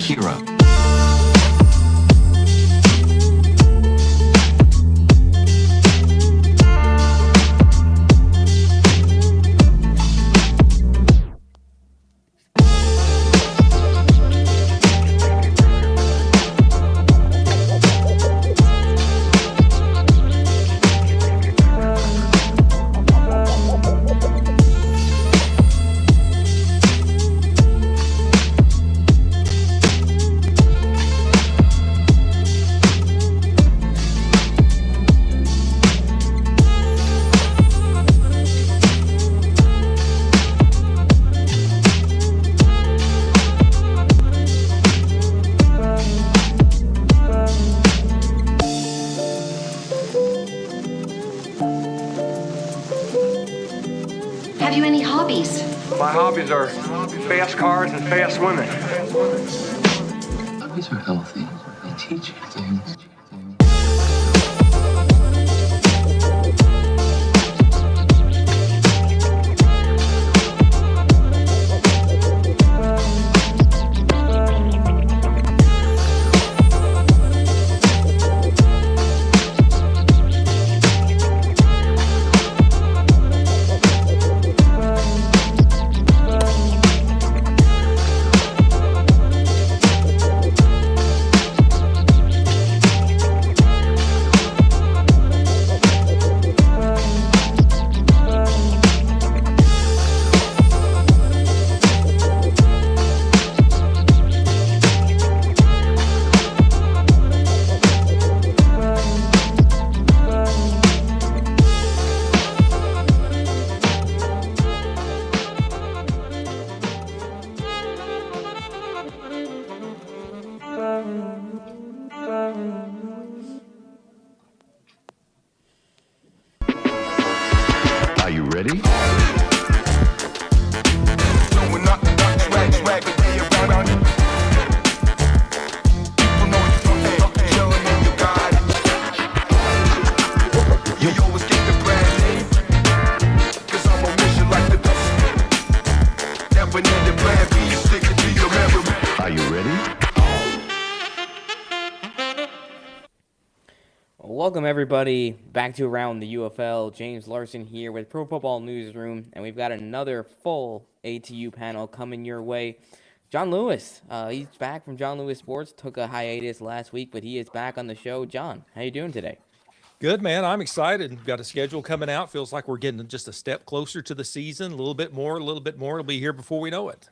hero. Have you any hobbies? My hobbies are fast cars and fast women. Hobbies are healthy. They teach you things. Are you ready? Are you ready? Welcome everybody back to Around the UFL. James Larson here with Pro Football Newsroom, and we've got another full ATU panel coming your way. John Lewis, he's back from John Lewis Sports. Took a hiatus last week, but he is back on the show. John, how you doing today? Good, man. I'm excited. Got a schedule coming out. Feels like we're getting just a step closer to the season. A little bit more. It'll be here before we know it.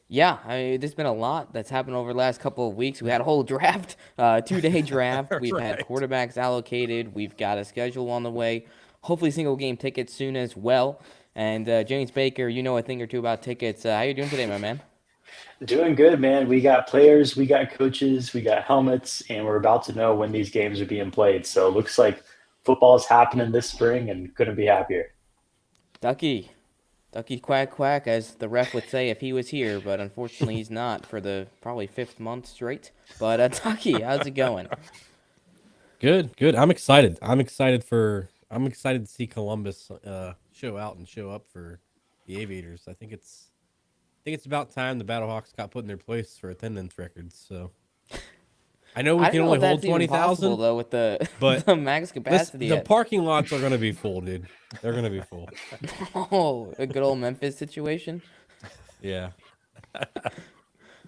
Yeah, there's been a lot that's happened over the last couple of weeks. We had a whole draft, 2-day draft. We've had quarterbacks allocated. We've got a schedule on the way. Hopefully single game tickets soon as well. And James Baker, you know a thing or two about tickets. How you doing today, my man? Doing good, man. We got players, we got coaches, we got helmets, and we're about to know when these games are being played. So it looks like football is happening this spring and couldn't be happier. Ducky quack quack, as the ref would say if he was here, but unfortunately he's not for the probably 5th month straight. But Ducky, how's it going? Good. I'm excited. I'm excited to see Columbus show out and show up for the Aviators. I think it's about time the Battlehawks got put in their place for attendance records. So I know we can only hold 20,000 though with the max capacity. The parking lots are going to be full, dude. They're going to be full. Oh, a good old Memphis situation. Yeah.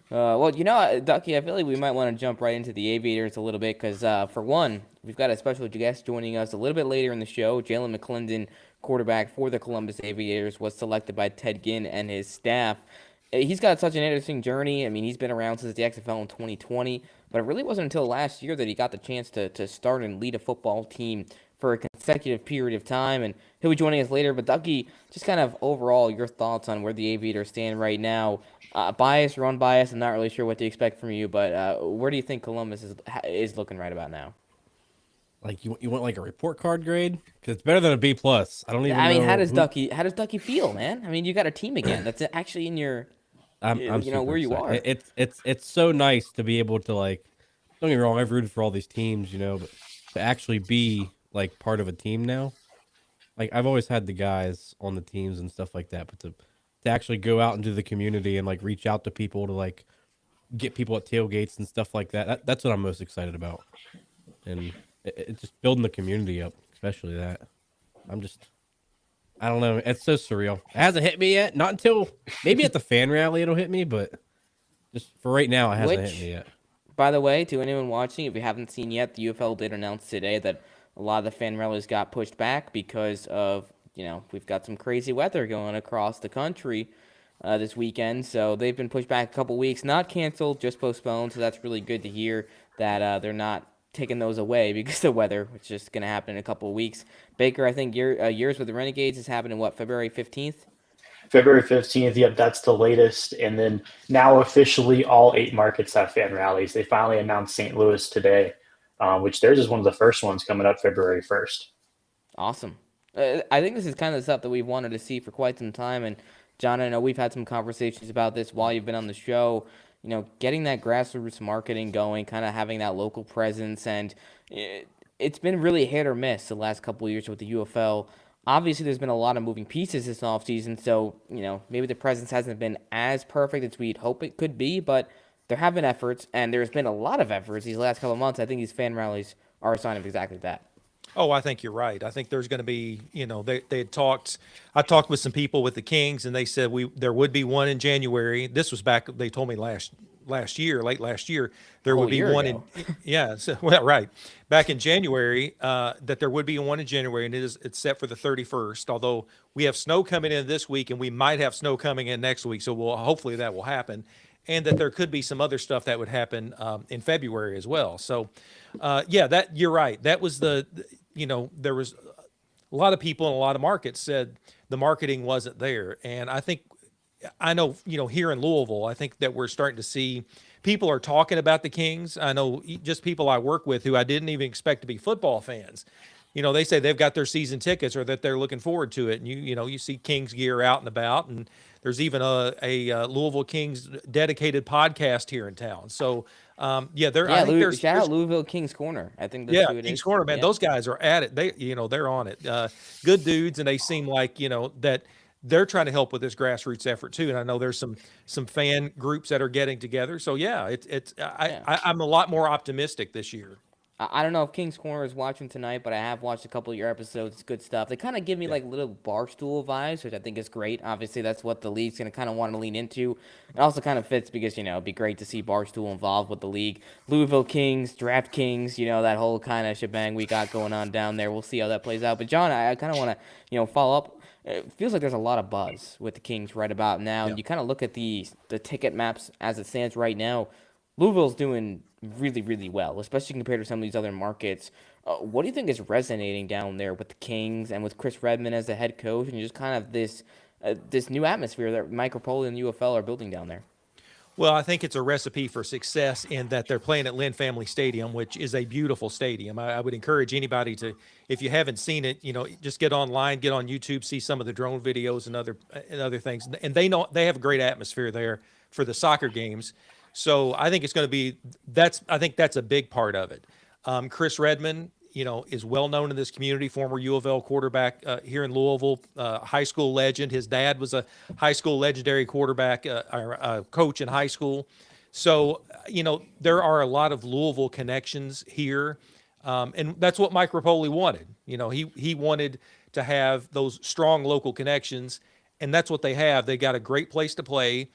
Well, you know, Ducky, I feel like we might want to jump right into the Aviators a little bit because, for one, we've got a special guest joining us a little bit later in the show. Jaylen McClendon, quarterback for the Columbus Aviators, was selected by Ted Ginn and his staff. He's got such an interesting journey. I mean, he's been around since the XFL in 2020, but it really wasn't until last year that he got the chance to start and lead a football team for a consecutive period of time, and he'll be joining us later. But Ducky, just kind of overall your thoughts on where the Aviators stand right now. Biased or unbiased, I'm not really sure what to expect from you, but where do you think Columbus is looking right about now? Like you want like a report card grade? Because it's better than a B+. I don't even know. I mean, how does Ducky feel, man? I mean, you got a team again that's actually in your, I'm you know, where you are. It's so nice to be able to, like, don't get me wrong, I've rooted for all these teams, you know, but to actually be like part of a team now. Like, I've always had the guys on the teams and stuff like that, but to actually go out into the community and like reach out to people to like get people at tailgates and stuff like that. That's what I'm most excited about, and it's just building the community up, especially that. I don't know. It's so surreal. It hasn't hit me yet. Not until maybe at the fan rally it'll hit me, but just for right now, it hasn't hit me yet. By the way, to anyone watching, if you haven't seen yet, the UFL did announce today that a lot of the fan rallies got pushed back because of, we've got some crazy weather going across the country this weekend. So they've been pushed back a couple weeks, not canceled, just postponed. So that's really good to hear that they're not taking those away because of the weather, which is just going to happen in a couple of weeks. Baker, I think yours with the Renegades is happening, February 15th? February 15th, yep, that's the latest. And then now officially all 8 markets have fan rallies. They finally announced St. Louis today, which theirs is one of the first ones coming up February 1st. Awesome. I think this is kind of stuff that we've wanted to see for quite some time. And John, I know we've had some conversations about this while you've been on the show. Getting that grassroots marketing going, kind of having that local presence, and it's been really hit or miss the last couple of years with the UFL. Obviously, there's been a lot of moving pieces this offseason, so, maybe the presence hasn't been as perfect as we'd hope it could be, but there have been efforts, and there's been a lot of efforts these last couple of months. I think these fan rallies are a sign of exactly that. Oh, I think you're right. I think there's going to be, they had talked. I talked with some people with the Kings, and they said there would be one in January. This was back. They told me last year, late last year, there would be one in. Yeah, right. Back in January, that there would be one in January, and it's set for the 31st. Although we have snow coming in this week, and we might have snow coming in next week, so hopefully that will happen, and that there could be some other stuff that would happen in February as well. So, that you're right. That was there was a lot of people in a lot of markets said the marketing wasn't there. And I know, here in Louisville, I think that we're starting to see people are talking about the Kings. I know just people I work with who I didn't even expect to be football fans. They say they've got their season tickets or that they're looking forward to it. And you see Kings gear out and about, and there's even a Louisville Kings dedicated podcast here in town. So, I think there's shout out Louisville Kings Corner. I think that's who it Kings is. Corner, man. Yeah. Those guys are at it. They're on it. Good dudes, and they seem like that they're trying to help with this grassroots effort too. And I know there's some fan groups that are getting together. So I'm a lot more optimistic this year. I don't know if King's Corner is watching tonight, but I have watched a couple of your episodes. It's good stuff. They kind of give me like little Barstool vibes, which I think is great. Obviously, that's what the league's going to kind of want to lean into. It also kind of fits because, it'd be great to see Barstool involved with the league. Louisville Kings, Draft Kings, that whole kind of shebang we got going on down there. We'll see how that plays out. But, John, I kind of want to, follow up. It feels like there's a lot of buzz with the Kings right about now. Yeah. You kind of look at the ticket maps as it stands right now. Louisville's doing really, really well, especially compared to some of these other markets. What do you think is resonating down there with the Kings and with Chris Redmond as the head coach and just kind of this new atmosphere that Mike Rapoli and the UFL are building down there? Well, I think it's a recipe for success in that they're playing at Lynn Family Stadium, which is a beautiful stadium. I would encourage anybody to, if you haven't seen it, just get online, get on YouTube, see some of the drone videos and other things. And they have a great atmosphere there for the soccer games. So I think it's going to be I think that's a big part of it. Chris Redmond, is well known in this community, former U of L quarterback here in Louisville, high school legend. His dad was a high school legendary quarterback, coach in high school. So, there are a lot of Louisville connections here. And that's what Mike Rapoli wanted. He wanted to have those strong local connections, and that's what they have. They got a great place to play.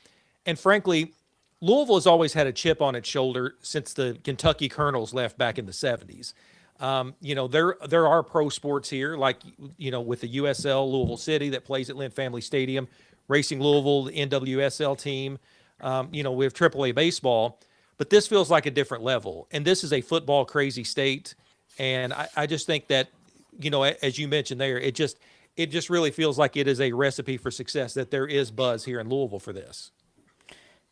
And frankly, Louisville has always had a chip on its shoulder since the Kentucky Colonels left back in the 70s. There are pro sports here, like, with the USL Louisville City that plays at Lynn Family Stadium, Racing Louisville, the NWSL team. We have AAA baseball, but this feels like a different level. And this is a football crazy state. And I just think that, as you mentioned there, it just really feels like it is a recipe for success, that there is buzz here in Louisville for this.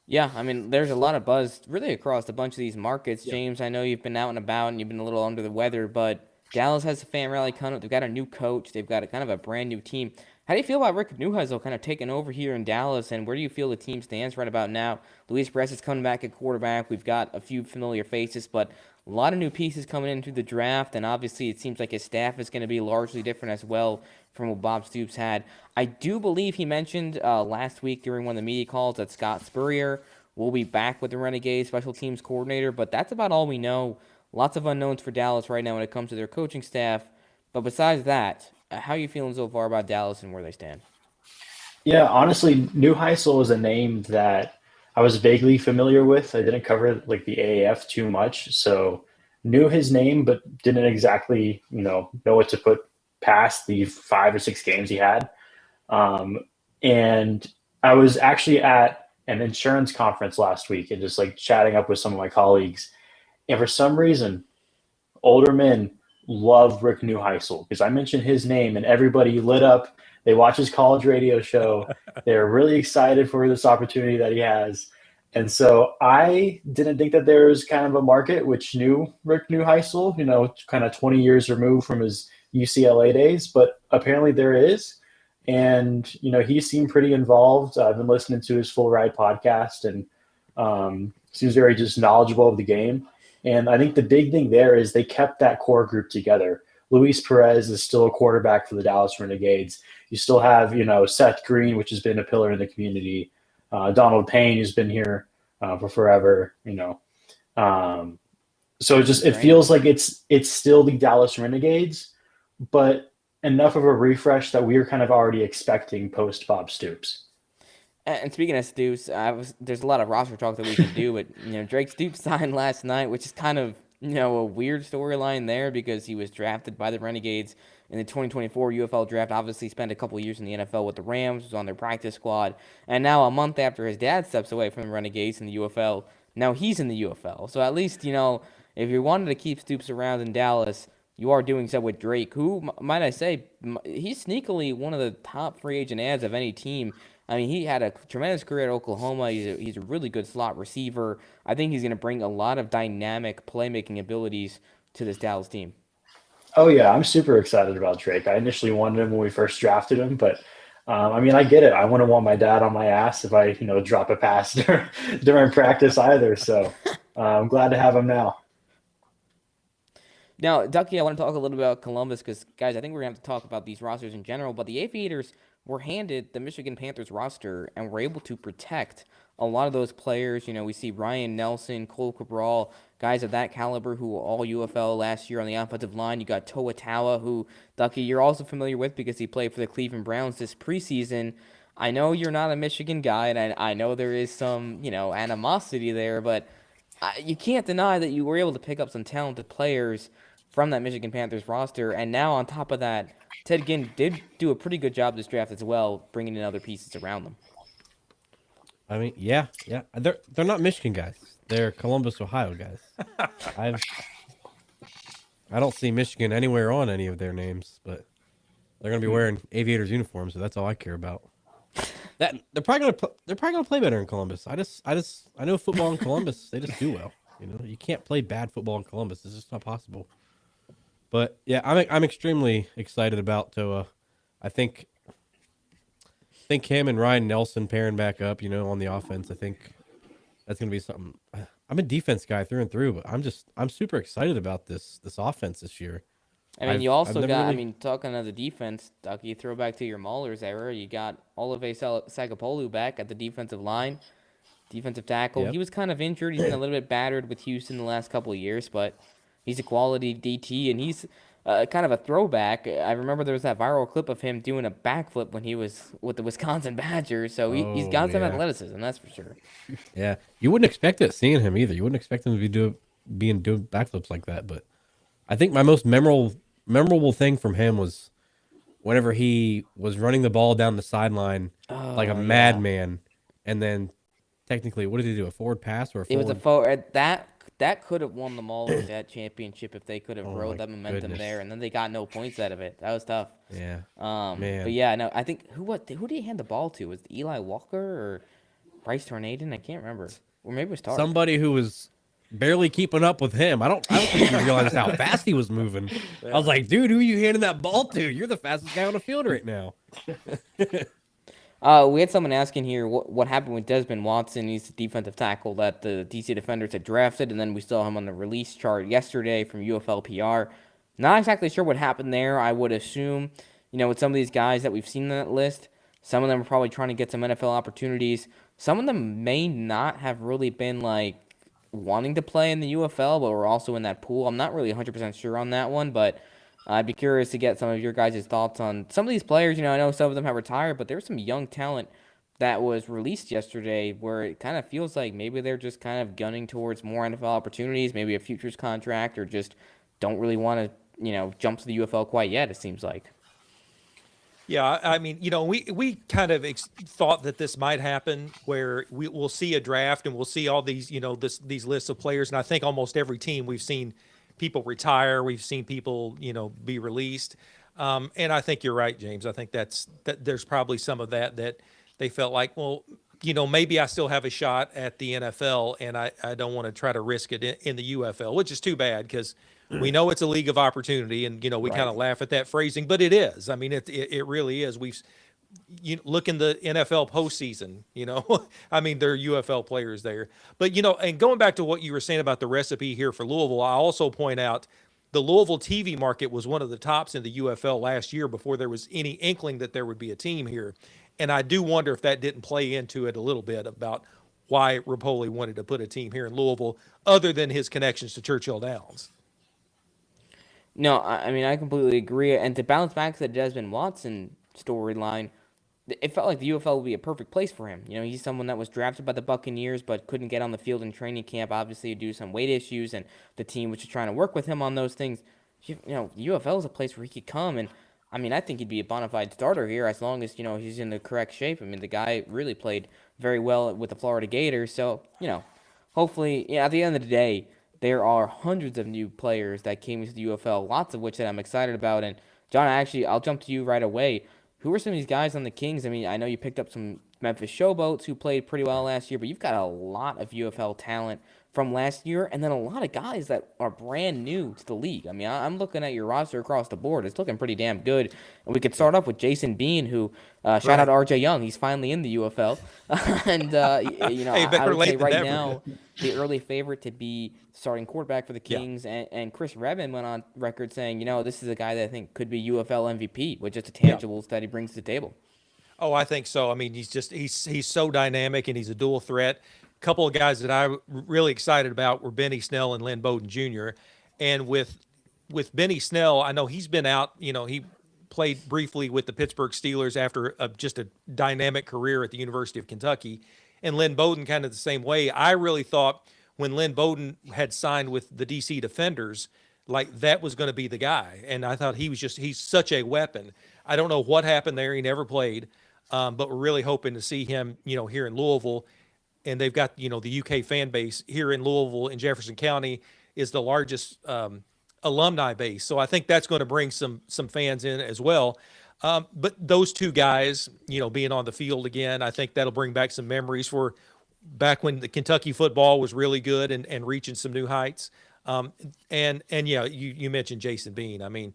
Yeah, I mean, there's a lot of buzz really across a bunch of these markets. Yeah. James, I know you've been out and about and you've been a little under the weather, but Dallas has a fan rally coming up. They've got a new coach. They've got kind of a brand new team. How do you feel about Rick Neuheisel kind of taking over here in Dallas, and where do you feel the team stands right about now? Luis Perez is coming back at quarterback. We've got a few familiar faces, but a lot of new pieces coming in through the draft, and obviously it seems like his staff is going to be largely different as well from what Bob Stoops had. I do believe he mentioned last week during one of the media calls that Scott Spurrier will be back with the Renegades special teams coordinator, but that's about all we know. Lots of unknowns for Dallas right now when it comes to their coaching staff. But besides that, how are you feeling so far about Dallas and where they stand? Yeah, honestly, Newheisel is a name that I was vaguely familiar with. I didn't cover like the AAF too much, so knew his name, but didn't exactly, know what to put past the 5 or 6 games he had. And I was actually at an insurance conference last week and just like chatting up with some of my colleagues. And for some reason, older men love Rick Newheisel because I mentioned his name and everybody lit up. They watch his college radio show. They're really excited for this opportunity that he has. And so I didn't think that there was kind of a market which knew Rick Newheisel, kind of 20 years removed from his UCLA days, but apparently there is. And, he seemed pretty involved. I've been listening to his Full Ride podcast and seems very just knowledgeable of the game. And I think the big thing there is they kept that core group together. Luis Perez is still a quarterback for the Dallas Renegades. You still have, Seth Green, which has been a pillar in the community. Donald Payne, who's been here for forever, So it feels like it's still the Dallas Renegades, but enough of a refresh that we were kind of already expecting post Bob Stoops. And speaking of Stoops, there's a lot of roster talk that we can do, but Drake Stoops signed last night, which is kind of a weird storyline there because he was drafted by the Renegades in the 2024 UFL Draft. Obviously, spent a couple of years in the NFL with the Rams, was on their practice squad, and now a month after his dad steps away from the Renegades in the UFL, now he's in the UFL. So at least if you wanted to keep Stoops around in Dallas, you are doing so with Drake, who, might I say, he's sneakily one of the top free agent ads of any team. I mean, he had a tremendous career at Oklahoma. He's a really good slot receiver. I think he's going to bring a lot of dynamic playmaking abilities to this Dallas team. Oh, yeah, I'm super excited about Drake. I initially wanted him when we first drafted him, but, I get it. I wouldn't want my dad on my ass if I, drop a pass during practice either. So I'm glad to have him now. Now, Ducky, I want to talk a little bit about Columbus because, guys, I think we're going to have to talk about these rosters in general, but the Aviators were handed the Michigan Panthers roster and were able to protect a lot of those players. We see Ryan Nelson, Cole Cabral, guys of that caliber who were all UFL last year on the offensive line. You got Toa Tawa, who, Ducky, you're also familiar with because he played for the Cleveland Browns this preseason. I know you're not a Michigan guy, and I know there is some, animosity there, but you can't deny that you were able to pick up some talented players from that Michigan Panthers roster. And now on top of that, Ted Ginn did do a pretty good job this draft as well, bringing in other pieces around them. I mean, yeah. They're not Michigan guys. They're Columbus, Ohio guys. I don't see Michigan anywhere on any of their names, but they're going to be wearing Aviators uniforms, so that's all I care about. They're probably gonna play better in Columbus. I know football in Columbus, they just do well. You can't play bad football in Columbus. It's just not possible. But yeah, I'm extremely excited about Toa. I think him and Ryan Nelson pairing back up, on the offense. I think that's gonna be something. I'm a defense guy through and through, but I'm super excited about this offense this year. I mean, you also got, talking of the defense, Duck, you throw back to your Maulers era, you got Olive Sagapolu back at the defensive line, defensive tackle. Yep. He was kind of injured. He's been a little bit battered with Houston the last couple of years, but he's a quality DT, and he's kind of a throwback. I remember there was that viral clip of him doing a backflip when he was with the Wisconsin Badgers, so he's got some athleticism, that's for sure. Yeah, you wouldn't expect it seeing him either. You wouldn't expect him to be doing backflips like that, but I think my most memorable thing from him was whenever he was running the ball down the sideline like a madman, and then technically, what did he do? A forward pass or a forward? It was a forward. That could have won the Maulers that championship if they could have rode that momentum there, and then they got no points out of it. That was tough. Yeah. Man. But yeah, no, I think who did he hand the ball to? Was it Eli Walker or Bryce Tornadin? I can't remember. Or maybe it was Tark. Somebody who was barely keeping up with him. I don't think he realized how fast he was moving. I was like, dude, who are you handing that ball to? You're the fastest guy on the field right now. We had someone asking here what happened with Desmond Watson. He's the defensive tackle that the DC Defenders had drafted, and then we saw him on the release chart yesterday from UFL PR. Not exactly sure what happened there. I would assume, with some of these guys that we've seen on that list, Some of them are probably trying to get some NFL opportunities. Some of them may not have really been like wanting to play in the UFL, but we're also in that pool. I'm not really 100% sure on that one, but I'd be curious to get some of your guys' thoughts on some of these players. I know some of them have retired, but there's some young talent that was released yesterday where it kind of feels like maybe they're just kind of gunning towards more NFL opportunities, maybe a futures contract, or just don't really want to, jump to the UFL quite yet, it seems like. Yeah, I mean, we kind of thought that this might happen where we'll see a draft and we'll see all these, these lists of players. And I think almost every team we've seen people retire. We've seen people, be released. And I think you're right, James. I think that there's probably some of that they felt like, well, maybe I still have a shot at the NFL and I don't want to try to risk it in the UFL, which is too bad because we know it's a league of opportunity, and we kind of laugh at that phrasing, but it is. I mean, it really is. Look in the NFL postseason. I mean, there are UFL players there. But and going back to what you were saying about the recipe here for Louisville, I also point out the Louisville TV market was one of the tops in the UFL last year before there was any inkling that there would be a team here, and I do wonder if that didn't play into it a little bit about why Rapoli wanted to put a team here in Louisville, other than his connections to Churchill Downs. No, I mean, I completely agree. And to bounce back to the Desmond Watson storyline, it felt like the UFL would be a perfect place for him. He's someone that was drafted by the Buccaneers but couldn't get on the field in training camp, obviously due to some weight issues, and the team was just trying to work with him on those things. The UFL is a place where he could come, and I mean, I think he'd be a bona fide starter here as long as, he's in the correct shape. I mean, the guy really played very well with the Florida Gators, so, hopefully, at the end of the day, there are hundreds of new players that came into the UFL, lots of which that I'm excited about. And John, I'll jump to you right away. Who are some of these guys on the Kings? I mean, I know you picked up some Memphis Showboats who played pretty well last year, but you've got a lot of UFL talent from last year, and then a lot of guys that are brand new to the league. I mean, I'm looking at your roster across the board. It's looking pretty damn good. And we could start off with Jason Bean, who, shout out to RJ Young. He's finally in the UFL. And, I would say right now, the early favorite to be starting quarterback for the Kings, and Chris Redmond went on record saying, this is a guy that I think could be UFL MVP with just the tangibles that he brings to the table. Oh, I think so. I mean, he's so dynamic, and he's a dual threat. A couple of guys that I'm really excited about were Benny Snell and Lynn Bowden Jr. And with Benny Snell, I know he's been out. He played briefly with the Pittsburgh Steelers after just a dynamic career at the University of Kentucky. And Lynn Bowden kind of the same way. I really thought when Lynn Bowden had signed with the DC Defenders, like that was going to be the guy. And I thought he's such a weapon. I don't know what happened there. He never played. But we're really hoping to see him, here in Louisville. And they've got, the UK fan base here in Louisville in Jefferson County is the largest alumni base. So I think that's going to bring some fans in as well. But those two guys, being on the field again, I think that'll bring back some memories for back when the Kentucky football was really good and reaching some new heights. And you mentioned Jason Bean. I mean,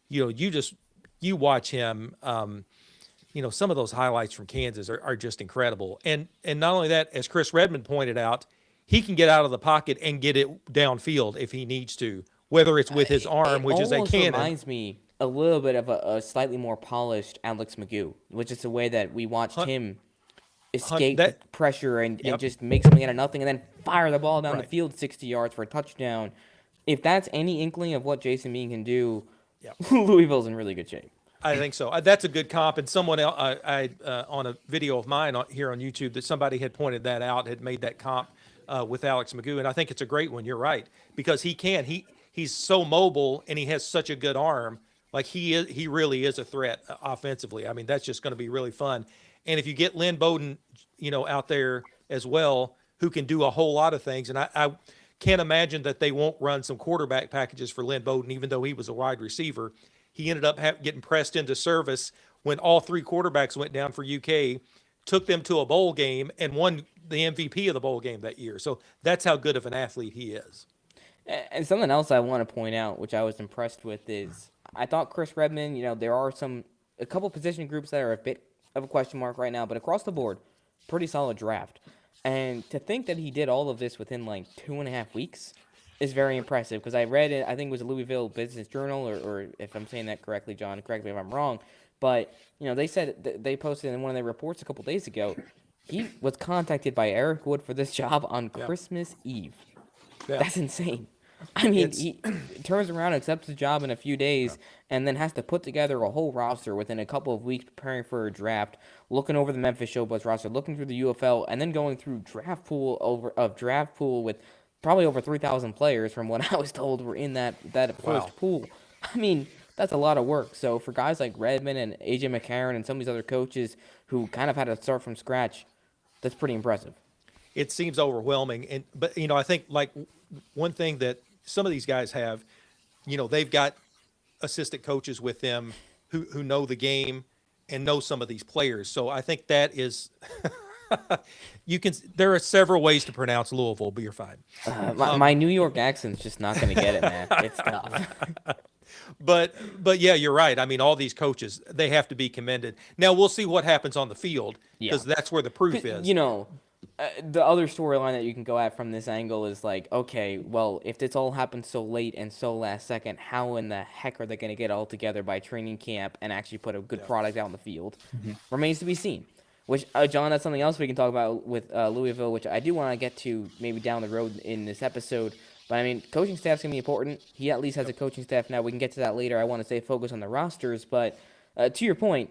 you watch him, some of those highlights from Kansas are just incredible. And not only that, as Chris Redmond pointed out, he can get out of the pocket and get it downfield if he needs to, whether it's with his arm, which is a cannon. It reminds me a little bit of a slightly more polished Alex McGough, which is the way that we watched him escape pressure and just make something out of nothing and then fire the ball down the field 60 yards for a touchdown. If that's any inkling of what Jason Bean can do, Louisville's in really good shape. I think so. That's a good comp. And someone else, on a video of mine here on YouTube, that somebody had pointed that out, had made that comp with Alex McGough. And I think it's a great one. You're right. Because he's so mobile and he has such a good arm. Like he really is a threat offensively. I mean, that's just going to be really fun. And if you get Lynn Bowden, out there as well, who can do a whole lot of things. And I can't imagine that they won't run some quarterback packages for Lynn Bowden, even though he was a wide receiver. He ended up getting pressed into service when all three quarterbacks went down for UK, took them to a bowl game, and won the MVP of the bowl game that year. So that's how good of an athlete he is. And something else I want to point out, which I was impressed with, is I thought Chris Redmond, there are a couple position groups that are a bit of a question mark right now, but across the board, pretty solid draft. And to think that he did all of this within like 2.5 weeks is very impressive, because I read it, I think it was a Louisville Business Journal, or if I'm saying that correctly, John, correct me if I'm wrong, But, they said they posted in one of their reports a couple days ago, he was contacted by Eric Wood for this job on Christmas Eve. Yeah. That's insane. I mean, he turns around, accepts the job in a few days, and then has to put together a whole roster within a couple of weeks preparing for a draft, looking over the Memphis Showbuzz roster, looking through the UFL, and then going through draft pool with probably over 3,000 players from what I was told were in that first pool. I mean, that's a lot of work. So for guys like Redmond and AJ McCarron and some of these other coaches who kind of had to start from scratch, that's pretty impressive. It seems overwhelming. But I think like one thing that some of these guys have, they've got assistant coaches with them who know the game and know some of these players. So I think that is there are several ways to pronounce Louisville, but you're fine. My New York accent's just not going to get it, man. It's tough. But yeah, you're right. I mean, all these coaches, they have to be commended. Now we'll see what happens on the field because that's where the proof is. The other storyline that you can go at from this angle is like, okay, well, if this all happened so late and so last second, how in the heck are they going to get all together by training camp and actually put a good product out on the field? Remains to be seen. Which, John, that's something else we can talk about with Louisville, which I do want to get to maybe down the road in this episode. But, I mean, coaching staff's going to be important. He at least has a coaching staff now. We can get to that later. I want to stay focused on the rosters. But to your point,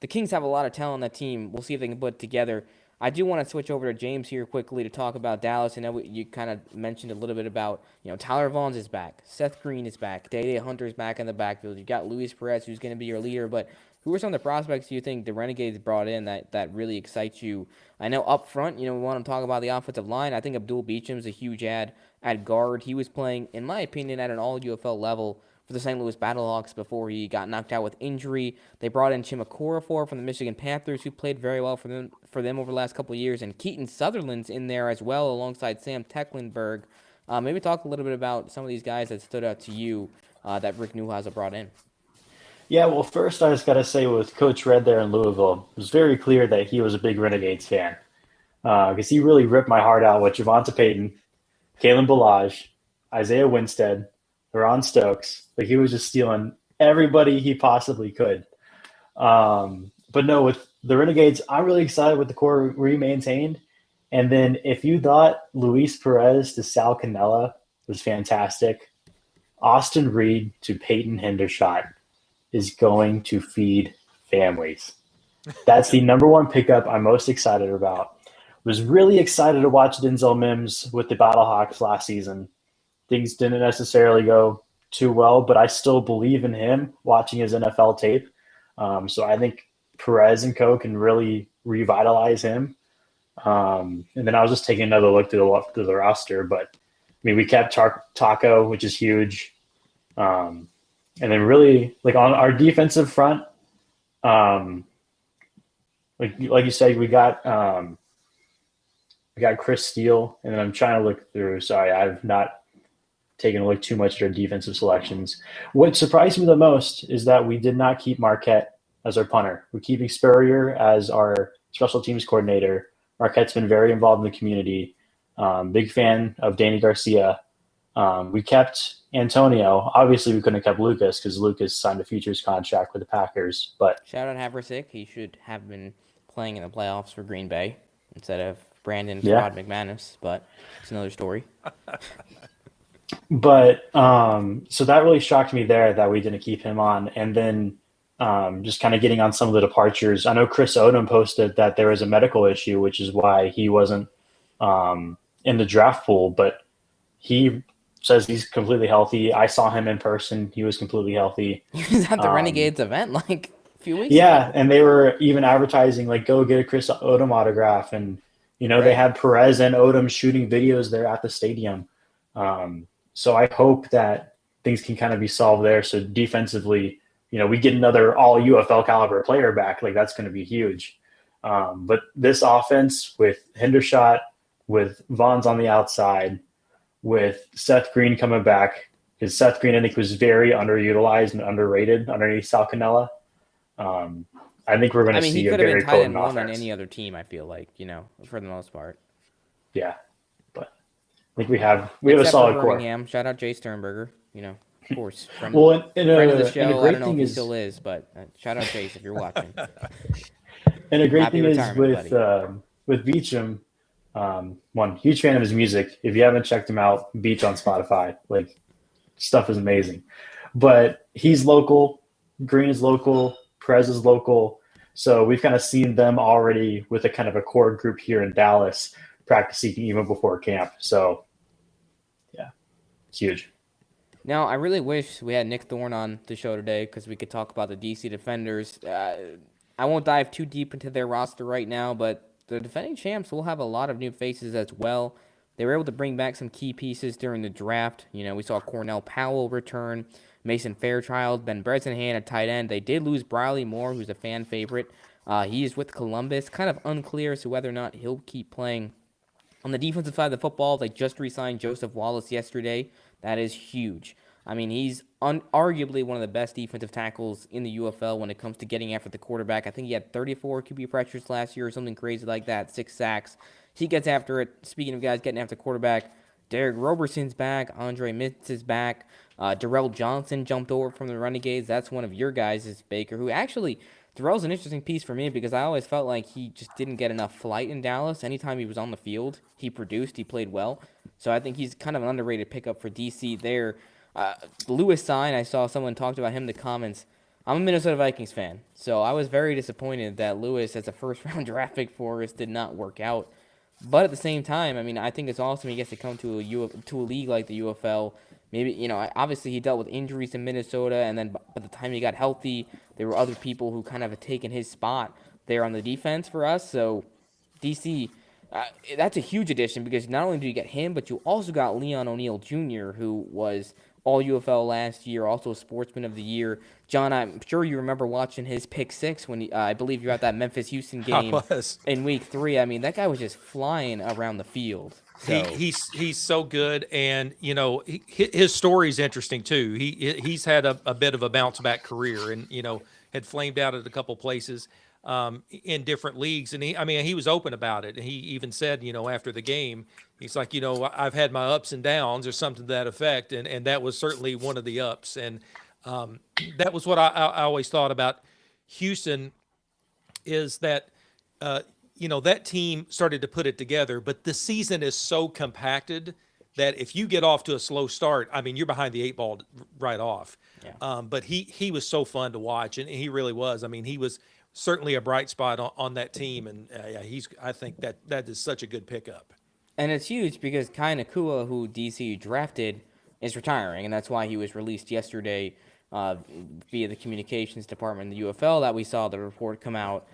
the Kings have a lot of talent on that team. We'll see if they can put it together. I do want to switch over to James here quickly to talk about Dallas. I know you kind of mentioned a little bit about, Tyler Vaughns is back. Seth Green is back. Day-Day Hunter's back in the backfield. You've got Luis Perez, who's going to be your leader. But who are some of the prospects you think the Renegades brought in that really excites you? I know up front, we want to talk about the offensive line. I think Abdul Beecham's a huge add at guard. He was playing, in my opinion, at an all-UFL level for the St. Louis Battlehawks before he got knocked out with injury. They brought in Chimakorafor from the Michigan Panthers, who played very well for them over the last couple of years, and Keaton Sutherland's in there as well alongside Sam Tecklenburg. Maybe talk a little bit about some of these guys that stood out to you that Rick Neuhauser brought in. Yeah, well, first I just got to say with Coach Red there in Louisville, it was very clear that he was a big Renegades fan because he really ripped my heart out with Javonte Payton, Kalen Ballage, Isaiah Winstead, Ron Stokes. Like he was just stealing everybody he possibly could. But no, with the Renegades, I'm really excited with the core we maintained. And then if you thought Luis Perez to Sal Cannella was fantastic, Austin Reed to Peyton Hendershot is going to feed families. That's the number one pickup I'm most excited about. Was really excited to watch Denzel Mims with the Battlehawks last season. Things didn't necessarily go too well, but I still believe in him watching his NFL tape. So I think Perez and Co can really revitalize him. And then I was just taking another look through the roster, but I mean, we kept Taco, which is huge. And then really like on our defensive front, like you said, we got Chris Steele, and then I'm trying to look through. Sorry, I've not taken a look too much at our defensive selections. What surprised me the most is that we did not keep Marquette as our punter. We're keeping Spurrier as our special teams coordinator. Marquette's been very involved in the community. Big fan of Danny Garcia. We kept Antonio. Obviously, we couldn't have kept Lucas because Lucas signed a futures contract with the Packers. But shout out Haversick. He should have been playing in the playoffs for Green Bay instead of Brandon Rod McManus. But it's another story. But so that really shocked me there that we didn't keep him on. And then just kind of getting on some of the departures. I know Chris Odom posted that there was a medical issue, which is why he wasn't in the draft pool. But he says he's completely healthy. I saw him in person. He was completely healthy. He was at the Renegades event like a few weeks ago. Yeah, and they were even advertising, like, go get a Chris Odom autograph. And, they had Perez and Odom shooting videos there at the stadium. So I hope that things can kind of be solved there. So defensively, we get another all UFL caliber player back. Like, that's going to be huge. But this offense with Hendershot, with Vaughns on the outside, with Seth Green coming back, because Seth Green, I think, was very underutilized and underrated underneath Sal Cannella. I think we're going to see a very potent offense. He could have been tight end one on any other team, I feel like, for the most part. Yeah, but I think we have a solid core. Birmingham. Shout out Jay Sternberger, Of course. Friend, Well, friend of the and a show. I great don't know if thing he is, still is, but shout out Chase if you're watching. and a great Happy thing is retirement, buddy. with Beecham. One huge fan of his music. If you haven't checked him out, Beach on Spotify, like stuff is amazing. But he's local, Green is local, Perez is local. So we've kind of seen them already with a kind of a core group here in Dallas practicing even before camp. So yeah, it's huge. Now, I really wish we had Nick Thorne on the show today because we could talk about the DC Defenders. I won't dive too deep into their roster right now, but the defending champs will have a lot of new faces as well. They were able to bring back some key pieces during the draft. You know, we saw Cornell Powell return, Mason Fairchild, Ben Bresnahan at tight end. They did lose Briley Moore, who's a fan favorite. He is with Columbus. Kind of unclear as to whether or not he'll keep playing. On the defensive side of the football, they just re-signed Joseph Wallace yesterday. That is huge. I mean, he's arguably one of the best defensive tackles in the UFL when it comes to getting after the quarterback. I think he had 34 QB pressures last year or something crazy like that, 6 sacks. He gets after it. Speaking of guys getting after the quarterback, Derek Roberson's back. Andre Mintz is back. Darrell Johnson jumped over from the Renegades. That's one of your guys, Baker, who actually, Darrell's an interesting piece for me because I always felt like he just didn't get enough flight in Dallas. Anytime he was on the field, he produced, he played well. So I think he's kind of an underrated pickup for DC there. Lewis Sign, I saw someone talked about him in the comments. I'm a Minnesota Vikings fan, so I was very disappointed that Lewis, as a first-round draft pick for us, did not work out. But at the same time, I mean, I think it's awesome he gets to come to a league like the UFL. Maybe, you know, obviously he dealt with injuries in Minnesota, and then by the time he got healthy, there were other people who kind of had taken his spot there on the defense for us. So DC, that's a huge addition because not only do you get him, but you also got Leon O'Neal Jr., who was all UFL last year, also Sportsman of the Year. John, I'm sure you remember watching his pick six when I believe you're at that Memphis-Houston game in Week 3. I mean, that guy was just flying around the field. So. He's so good, and you know his story's interesting too. He's had a bit of a bounce back career, and you know had flamed out at a couple places in different leagues, and he was open about it. And he even said, you know, after the game, he's like, you know, I've had my ups and downs or something to that effect, and that was certainly one of the ups, and that was what I always thought about Houston is that. You know, that team started to put it together, but the season is so compacted that if you get off to a slow start, I mean, you're behind the 8 ball right off. Yeah. But he was so fun to watch, and he really was. I mean, he was certainly a bright spot on that team, and I think that is such a good pickup. And it's huge because Kai Nakua, who DC drafted, is retiring, and that's why he was released yesterday via the communications department in the UFL that we saw the report come out.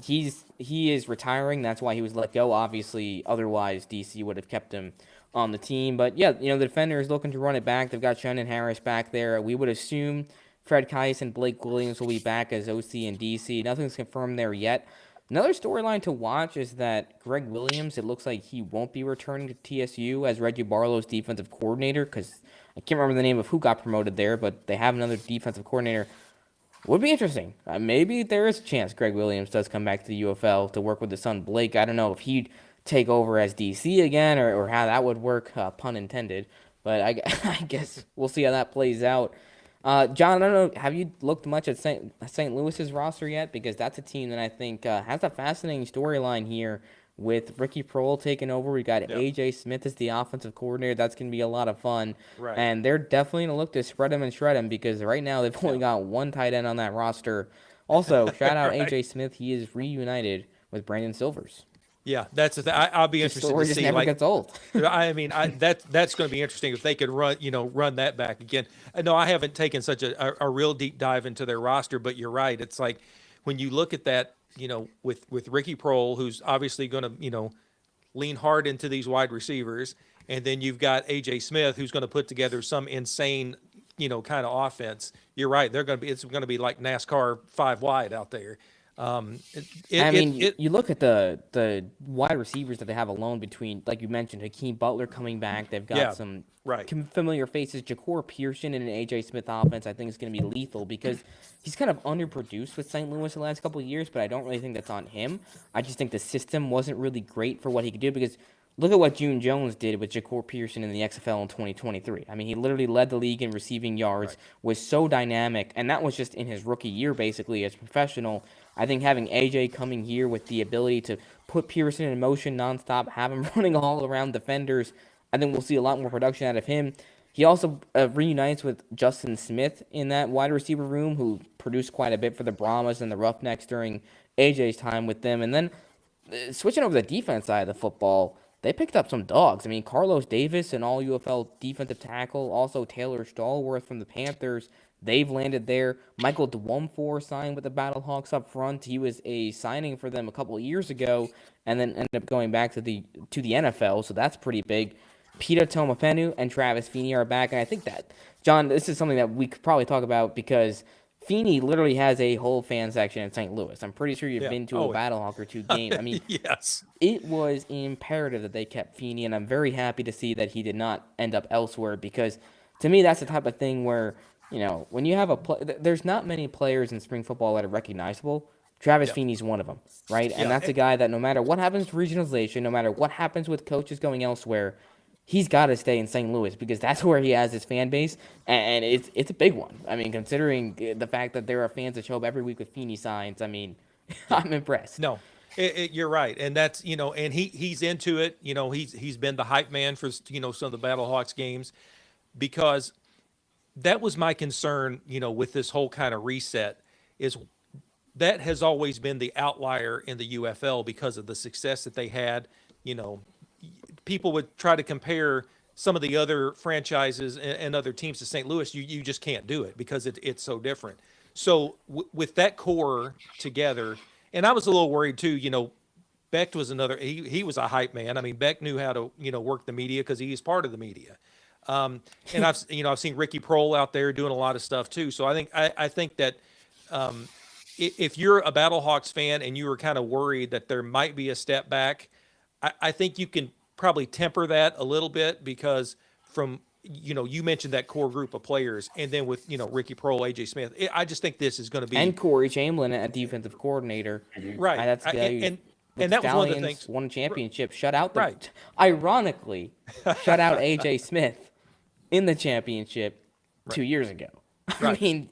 He is retiring. That's why he was let go. Obviously, otherwise DC would have kept him on the team. But yeah, you know, the defender is looking to run it back. They've got Shannon Harris back there. We would assume Fred Kais and Blake Williams will be back as OC and DC. Nothing's confirmed there yet. Another storyline to watch is that Greg Williams, it looks like he won't be returning to TSU as Reggie Barlow's defensive coordinator because I can't remember the name of who got promoted there, but they have another defensive coordinator. Would be interesting. Maybe there is a chance Greg Williams does come back to the UFL to work with his son Blake. I don't know if he'd take over as DC again or how that would work, pun intended. But I guess we'll see how that plays out. John, I don't know, have you looked much at St. Louis's roster yet? Because that's a team that I think has a fascinating storyline here with Ricky Prohl taking over. We got A.J. Smith as the offensive coordinator. That's going to be a lot of fun. Right. And they're definitely going to look to spread him and shred him because right now they've only got one tight end on that roster. Also, shout out A.J. Smith. He is reunited with Brandon Silvers. Yeah, that's the thing. I'll be interested to see. Just never gets old. I mean, that's going to be interesting if they could run that back again. No, I haven't taken such a real deep dive into their roster, but you're right. It's like when you look at that, you know, with Ricky Prohl, who's obviously going to, you know, lean hard into these wide receivers, and then you've got A.J. Smith, who's going to put together some insane, you know, kind of offense. You're right. It's going to be like NASCAR 5 wide out there. You look at the wide receivers that they have alone between, like you mentioned, Hakeem Butler coming back. They've got some familiar faces. Ja'Cour Pearson in an A.J. Smith offense I think is going to be lethal because he's kind of underproduced with St. Louis the last couple of years, but I don't really think that's on him. I just think the system wasn't really great for what he could do because look at what June Jones did with Ja'Cour Pearson in the XFL in 2023. I mean, he literally led the league in receiving yards, was so dynamic, and that was just in his rookie year, basically, as a professional. I think having AJ coming here with the ability to put Pearson in motion nonstop, have him running all around defenders, I think we'll see a lot more production out of him. He also reunites with Justin Smith in that wide receiver room, who produced quite a bit for the Brahmas and the Roughnecks during AJ's time with them. And then switching over to the defense side of the football, they picked up some dogs. I mean, Carlos Davis, an all UFL defensive tackle, also Taylor Stallworth from the Panthers. They've landed there. Michael Dwumfor signed with the Battlehawks up front. He was a signing for them a couple of years ago, and then ended up going back to the NFL. So that's pretty big. Peter Tomafenu and Travis Feeney are back, and I think that, John, this is something that we could probably talk about because Feeney literally has a whole fan section in St. Louis. I'm pretty sure you've been to a Battlehawk or two game. I mean, yes, it was imperative that they kept Feeney, and I'm very happy to see that he did not end up elsewhere because, to me, that's the type of thing where, you know, when you have there's not many players in spring football that are recognizable. Travis Feeney's one of them, right? And that's a guy that no matter what happens to regionalization, no matter what happens with coaches going elsewhere, he's got to stay in St. Louis because that's where he has his fan base, and it's a big one. I mean, considering the fact that there are fans that show up every week with Feeney signs, I mean, I'm impressed. No, you're right, and that's, you know, and he's into it. You know, he's been the hype man for, you know, some of the Battlehawks games, because that was my concern, you know, with this whole kind of reset, is that has always been the outlier in the UFL because of the success that they had. You know, people would try to compare some of the other franchises and other teams to St. Louis. You just can't do it because it's so different. So with that core together, and I was a little worried too, you know, Beck was he was a hype man. I mean, Beck knew how to, you know, work the media because he is part of the media. And I've seen Ricky Prohl out there doing a lot of stuff too. So I think that if you're a Battlehawks fan and you were kind of worried that there might be a step back, I think you can probably temper that a little bit, because from, you know, you mentioned that core group of players, and then with, you know, Ricky Prohl, AJ Smith, I just think this is going to be, and Corey Chamberlain at defensive coordinator, right? That's the guy and that was one of the things. Won a championship, shut out the, right. Ironically, shut out AJ Smith in the championship 2 years ago. I mean,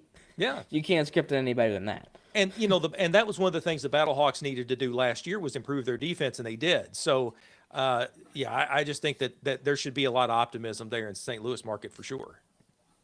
you can't script it any better than that. And, you know, and that was one of the things the Battlehawks needed to do last year, was improve their defense, and they did. So, I just think that there should be a lot of optimism there in St. Louis market for sure.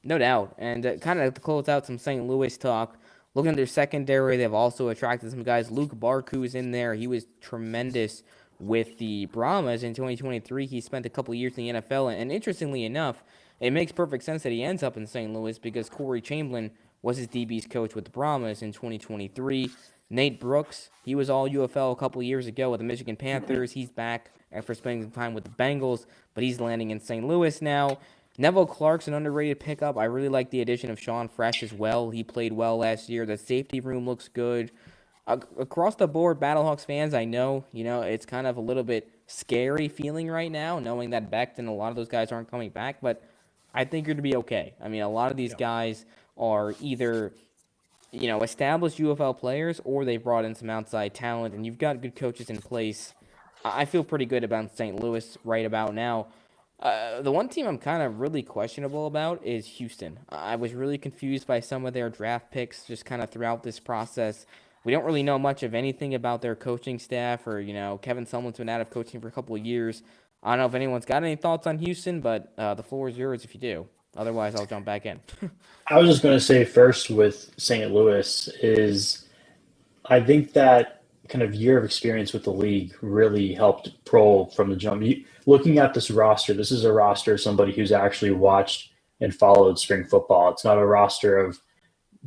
No doubt. And kind of to close out some St. Louis talk, looking at their secondary, they've also attracted some guys. Luke Barku is in there. He was tremendous with the Brahmas in 2023. He spent a couple years in the NFL. And interestingly enough, it makes perfect sense that he ends up in St. Louis because Corey Chamberlain was his DB's coach with the Brahmas in 2023. Nate Brooks, he was all UFL a couple years ago with the Michigan Panthers. He's back after spending some time with the Bengals, but he's landing in St. Louis now. Neville Clark's an underrated pickup. I really like the addition of Sean Fresh as well. He played well last year. The safety room looks good. Across the board, Battlehawks fans, I know, you know, it's kind of a little bit scary feeling right now, knowing that Becht and a lot of those guys aren't coming back, but I think you're going to be okay. I mean, a lot of these guys are either, you know, established UFL players, or they brought in some outside talent, and you've got good coaches in place. I feel pretty good about St. Louis right about now. The one team I'm kind of really questionable about is Houston. I was really confused by some of their draft picks just kind of throughout this process. We don't really know much of anything about their coaching staff, or, you know, Kevin Sumlin's been out of coaching for a couple of years. I don't know if anyone's got any thoughts on Houston, but the floor is yours if you do. Otherwise, I'll jump back in. I was just going to say first with St. Louis is I think that kind of year of experience with the league really helped Prohl from the jump. Looking at this roster, this is a roster of somebody who's actually watched and followed spring football. It's not a roster of,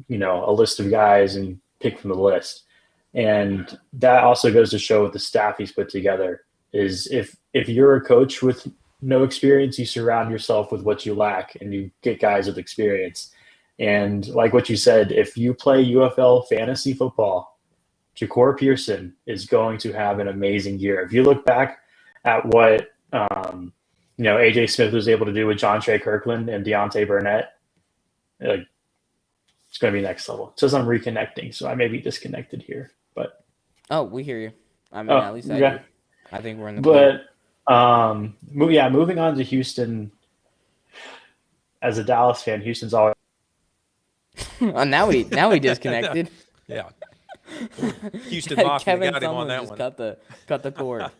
you know, a list of guys and pick from the list. And that also goes to show with the staff he's put together is if you're a coach with no experience, you surround yourself with what you lack and you get guys with experience. And like what you said, if you play UFL fantasy football, Ja'Cour Pearson is going to have an amazing year. If you look back at what you know, AJ Smith was able to do with John Trey Kirkland and Deontay Burnett, like, it's going to be next level. It says I'm reconnecting, so I may be disconnected here. But we hear you. I mean, at least I do. I think we're in the. But Moving on to Houston. As a Dallas fan, Houston's always now he disconnected. Yeah. Houston Mafia Kevin got him on Sumlin that just one. cut the cord.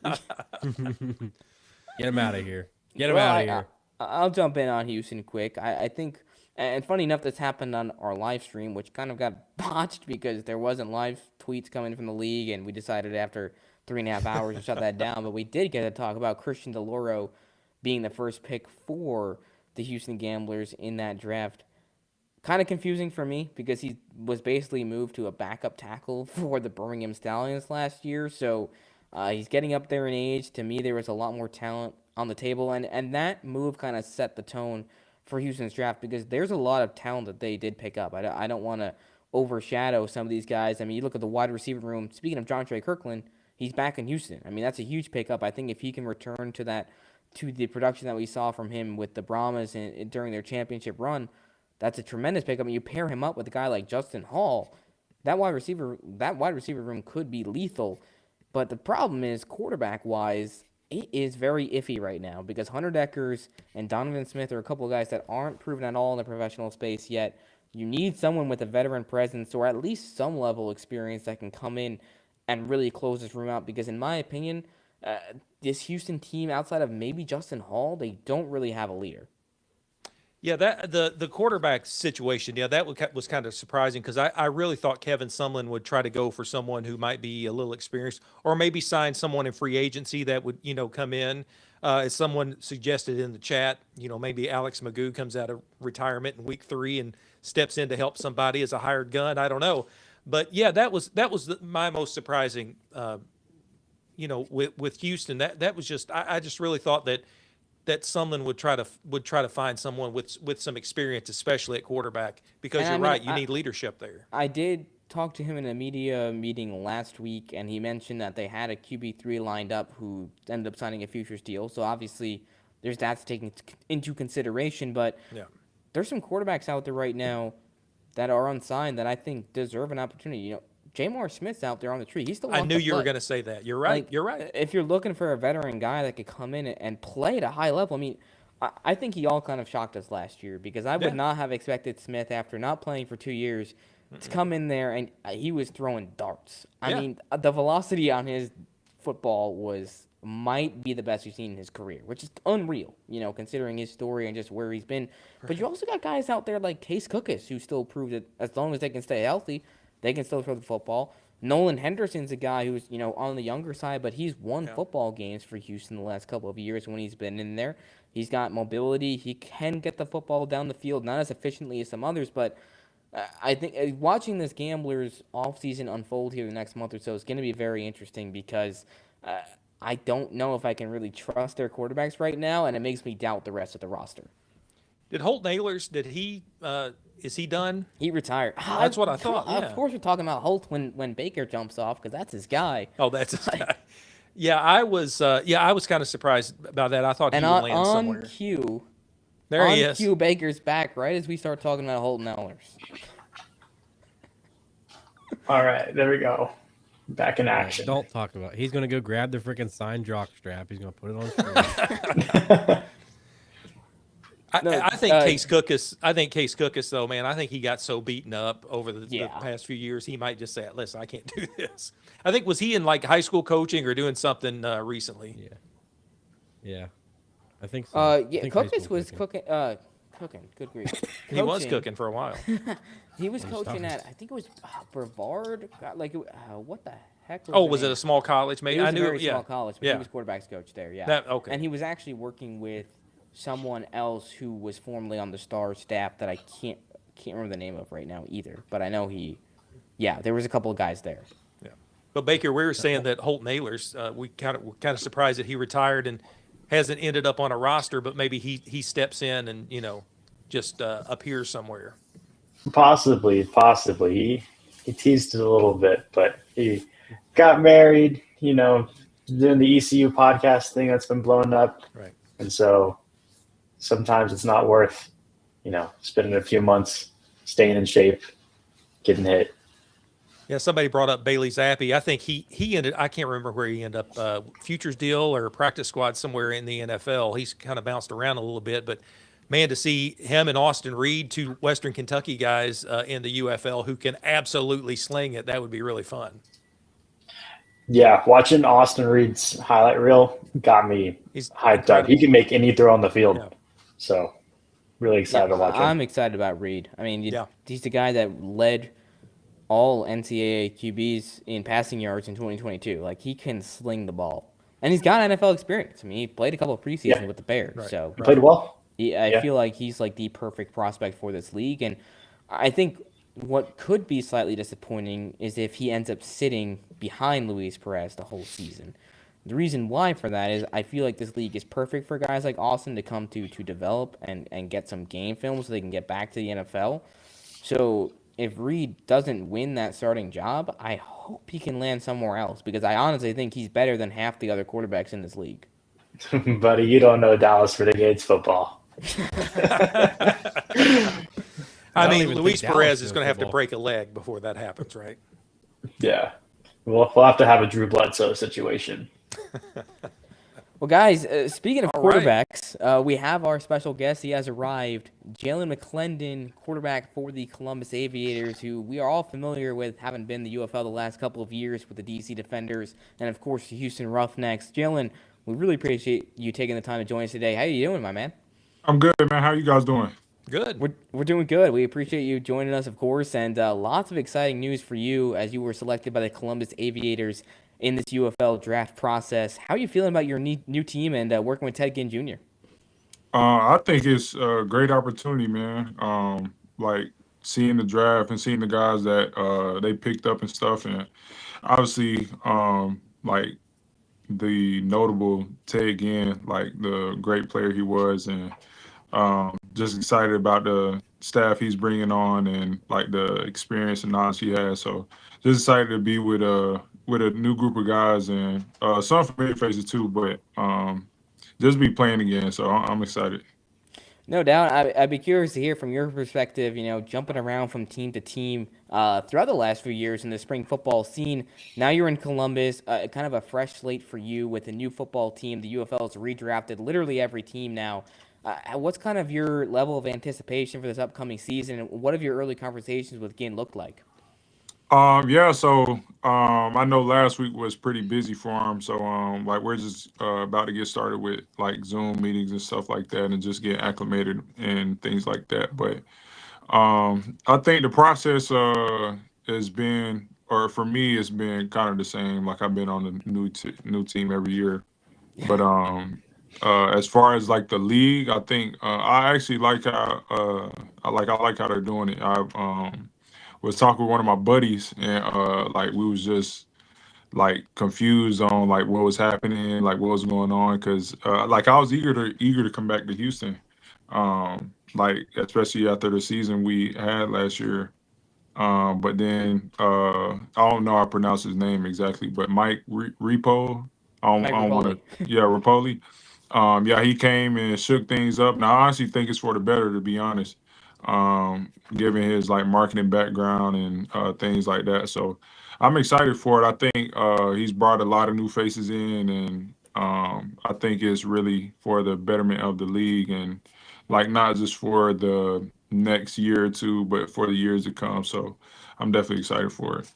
Get him out of here. Get him out of here. I'll jump in on Houston quick. I think, and funny enough, this happened on our live stream, which kind of got botched because there wasn't live tweets coming from the league, and we decided after 3.5 hours to shut that down. But we did get to talk about Christian DeLauro being the first pick for the Houston Gamblers in that draft. Kind of confusing for me because he was basically moved to a backup tackle for the Birmingham Stallions last year. So he's getting up there in age. To me, there was a lot more talent on the table. And that move kind of set the tone for Houston's draft because there's a lot of talent that they did pick up. I don't want to overshadow some of these guys. I mean, you look at the wide receiver room. Speaking of John Trey Kirkland, he's back in Houston. I mean, that's a huge pickup. I think if he can return to the production that we saw from him with the Brahmas during their championship run, that's a tremendous pickup. And you pair him up with a guy like Justin Hall, that wide receiver room could be lethal. But the problem is, quarterback-wise, it is very iffy right now because Hunter Deckers and Donovan Smith are a couple of guys that aren't proven at all in the professional space yet. You need someone with a veteran presence or at least some level of experience that can come in and really close this room out because, in my opinion, this Houston team, outside of maybe Justin Hall, they don't really have a leader. Yeah, that the quarterback situation, that was kind of surprising because I really thought Kevin Sumlin would try to go for someone who might be a little experienced or maybe sign someone in free agency that would, come in. As someone suggested in the chat, maybe Alex Magoo comes out of retirement in week 3 and steps in to help somebody as a hired gun. I don't know. But, yeah, that was my most surprising, with Houston. That was just – I just really thought that Sumlin would try to find someone with some experience, especially at quarterback, because you're right, you need leadership there. I did talk to him in a media meeting last week, and he mentioned that they had a QB3 lined up who ended up signing a futures deal. So obviously, there's that to take into consideration. But there's some quarterbacks out there right now that are unsigned that I think deserve an opportunity. Jamar Smith's out there on the tree. He's still. I knew you were going to say that. You're right. You're right. If you're looking for a veteran guy that could come in and play at a high level, I mean, I think he all kind of shocked us last year because I would not have expected Smith, after not playing for 2 years, to come in there and he was throwing darts. I mean, the velocity on his football might be the best we've seen in his career, which is unreal, considering his story and just where he's been. But you also got guys out there like Case Cookus who still prove that as long as they can stay healthy, they can still throw the football. Nolan Henderson's a guy who's, on the younger side, but he's won football games for Houston the last couple of years when he's been in there. He's got mobility. He can get the football down the field, not as efficiently as some others, but I think watching this Gamblers offseason unfold here the next month or so is going to be very interesting because I don't know if I can really trust their quarterbacks right now, and it makes me doubt the rest of the roster. Did Holt Nailers, is he done? He retired. That's what I thought. Yeah. Of course we're talking about Holt when Baker jumps off because that's his guy. Oh, that's his guy. Yeah, I was kind of surprised about that. I thought he would land somewhere. On cue, there he is. On cue, Baker's back right as we start talking about Holt Nailers. All right, there we go. Back in action. Don't talk about it. He's going to go grab the freaking signed jock strap. He's going to put it on screen. I think Case Cookus, though, man, I think he got so beaten up over the past few years, he might just say, listen, I can't do this. I think, was he in like high school coaching or doing something recently? Yeah. I think so. Cookus was cooking. Good grief. He was cooking for a while. He was coaching at, I think it was Brevard. What the heck? Was it a small college? Maybe I knew. It was a very small college, but he was quarterback's coach there. Yeah. Okay. And he was actually working with someone else who was formerly on the Stars staff that I can't remember the name of right now either. But I know there was a couple of guys there. Yeah. But Baker, we were saying that Holt Nailers, we're kind of surprised that he retired and hasn't ended up on a roster, but maybe he steps in and just appears somewhere. Possibly. He teased it a little bit, but he got married. Doing the ECU podcast thing that's been blowing up, right? And so sometimes it's not worth, spending a few months staying in shape, getting hit. Yeah, somebody brought up Bailey Zappi. I think he ended. I can't remember where he ended up. Futures deal or practice squad somewhere in the NFL. He's kind of bounced around a little bit, but man, to see him and Austin Reed, two Western Kentucky guys in the UFL who can absolutely sling it, that would be really fun. Yeah, watching Austin Reed's highlight reel got me hyped up. He can make any throw on the field. Yeah. So really excited to watch him. I'm excited about Reed. I mean, he's the guy that led all NCAA QBs in passing yards in 2022. Like, he can sling the ball. And he's got NFL experience. I mean, he played a couple of preseasons with the Bears. So he played well. I feel like he's like the perfect prospect for this league. And I think what could be slightly disappointing is if he ends up sitting behind Luis Perez the whole season. The reason why for that is I feel like this league is perfect for guys like Austin to come to develop and get some game film so they can get back to the NFL. So if Reed doesn't win that starting job, I hope he can land somewhere else because I honestly think he's better than half the other quarterbacks in this league. Buddy, you don't know Dallas Renegades football. I mean, Luis Perez is going to have to break a leg before that happens, right? Yeah. We'll have to have a Drew Bledsoe situation. Well, guys, speaking of quarterbacks, we have our special guest. He has arrived. Jaylen McClendon, quarterback for the Columbus Aviators, who we are all familiar with, having been the UFL the last couple of years with the DC Defenders and, of course, the Houston Roughnecks. Jaylen, we really appreciate you taking the time to join us today. How are you doing, my man? I'm good, man. How are you guys doing? Good. We're doing good. We appreciate you joining us, of course, and lots of exciting news for you as you were selected by the Columbus Aviators in this UFL draft process. How are you feeling about your new team and working with Ted Ginn Jr.? I think it's a great opportunity, man. Like seeing the draft and seeing the guys that they picked up and stuff, and obviously, like the notable Ted Ginn, like the great player he was, and just excited about the staff he's bringing on and like the experience and knowledge he has. So just excited to be with a new group of guys and some familiar faces too, but just be playing again. So I'm excited. No doubt. I'd be curious to hear from your perspective, jumping around from team to team throughout the last few years in the spring football scene. Now you're in Columbus, kind of a fresh slate for you with a new football team. The UFL has redrafted literally every team now. What's kind of your level of anticipation for this upcoming season, and what have your early conversations with Ginn looked like? So I know last week was pretty busy for him. So like we're just about to get started with like Zoom meetings and stuff like that and just get acclimated and things like that. But I think the process has been, or for me, it's been kind of the same. Like I've been on the new team every year. But as far as like the league, I think I actually like how I like how they're doing it. I was talking with one of my buddies, and like we was just like confused on like what was happening, like what was going on, because like I was eager to come back to Houston, like especially after the season we had last year. But then I don't know how to pronounce his name exactly, but Mike Repo. I don't want to. Yeah, Rapoli. Yeah, he came and shook things up. Now, I honestly think it's for the better, to be honest, given his like marketing background and things like that. So I'm excited for it. I think he's brought a lot of new faces in, and I think it's really for the betterment of the league and like not just for the next year or two, but for the years to come. So I'm definitely excited for it.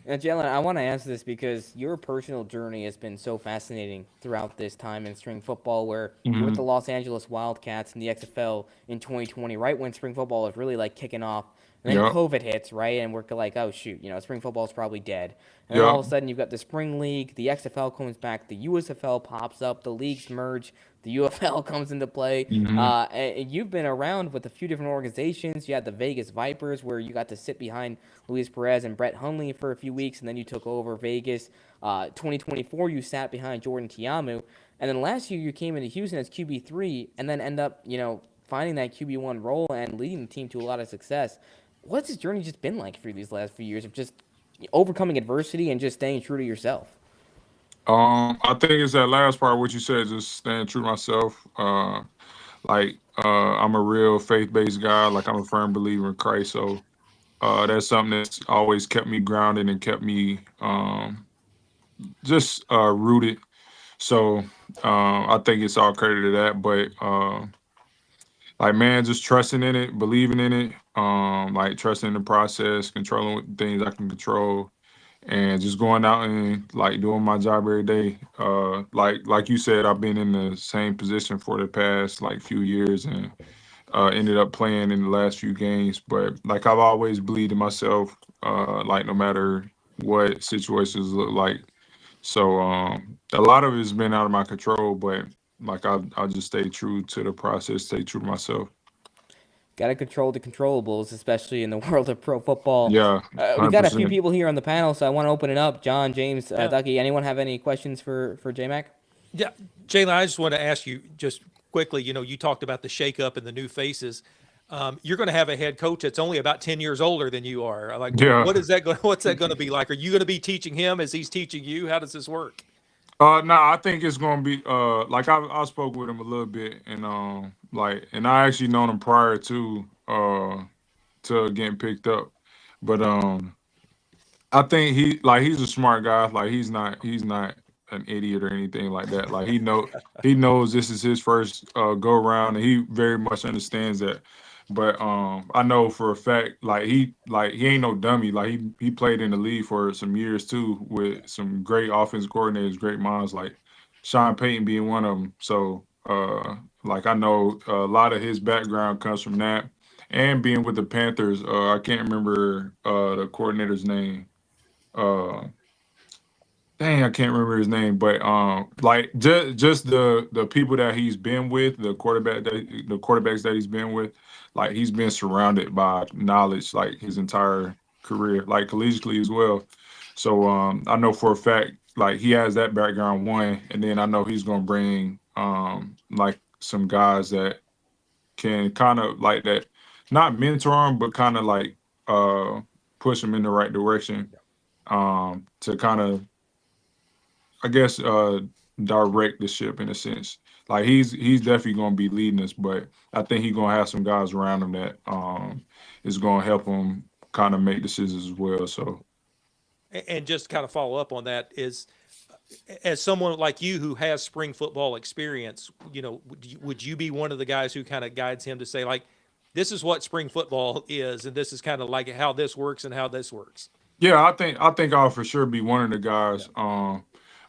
Now, Jaylen, I want to ask this because your personal journey has been so fascinating throughout this time in spring football, where you were with the Los Angeles Wildcats in the XFL in 2020, right when spring football was really like kicking off. And then COVID hits, right? And we're like, oh, shoot, spring football is probably dead. And then all of a sudden, you've got the spring league, the XFL comes back, the USFL pops up, the leagues merge, the UFL comes into play. And you've been around with a few different organizations. You had the Vegas Vipers, where you got to sit behind Luis Perez and Brett Hundley for a few weeks, and then you took over Vegas. 2024, you sat behind Jordan Tiamu. And then last year, you came into Houston as QB3 and then end up, finding that QB1 role and leading the team to a lot of success. What's this journey just been like for you these last few years of just overcoming adversity and just staying true to yourself? I think it's that last part, what you said, just staying true to myself. I'm a real faith-based guy. Like I'm a firm believer in Christ. So that's something that's always kept me grounded and kept me just rooted. So I think it's all credit to that. But like, man, just trusting in it, believing in it, like trusting in the process, controlling what things I can control, and just going out and like doing my job every day. Like you said, I've been in the same position for the past like few years, and ended up playing in the last few games. But like, I've always believed in myself, like no matter what situations look like. So a lot of it's been out of my control, but like I'll just stay true to the process, stay true to myself. Got to control the controllables, especially in the world of pro football. Yeah, We got a few 100%. people here on the panel, so I want to open it up. John, James, Yeah. Ducky, anyone have any questions for J-Mac? Yeah, Jaylen, I just want to ask you just quickly, you talked about the shakeup and the new faces. You're going to have a head coach that's only about 10 years older than you are. Like, Yeah. what's that going to be like? Are you going to be teaching him as he's teaching you? How does this work? No, I think it's gonna be like I spoke with him a little bit, and and I actually known him prior to getting picked up, but I think he's a smart guy. Like, he's not an idiot or anything like that. Like, he knows this is his first go around, and he very much understands that. But I know for a fact, he ain't no dummy. Like, he played in the league for some years too, with some great offensive coordinators, great minds, like Sean Payton being one of them. So I know a lot of his background comes from that, and being with the Panthers. I can't remember the coordinator's name. Dang, I can't remember his name, but just the people that he's been with, the quarterbacks that he's been with, like, he's been surrounded by knowledge like his entire career, like collegiately as well. So I know for a fact, like, he has that background, one, and then I know he's gonna bring like some guys that can kind of like that, not mentor him, but kind of like push him in the right direction, to kind of, I guess, direct the ship in a sense. Like, he's definitely gonna be leading us, but I think he's gonna have some guys around him that is gonna help him kind of make decisions as well. So, And just kind of follow up on that is, as someone like you who has spring football experience, would you be one of the guys who kind of guides him to say, like, this is what spring football is, and this is kind of like how this works and how this works? yeah, I think I'll for sure be one of the guys.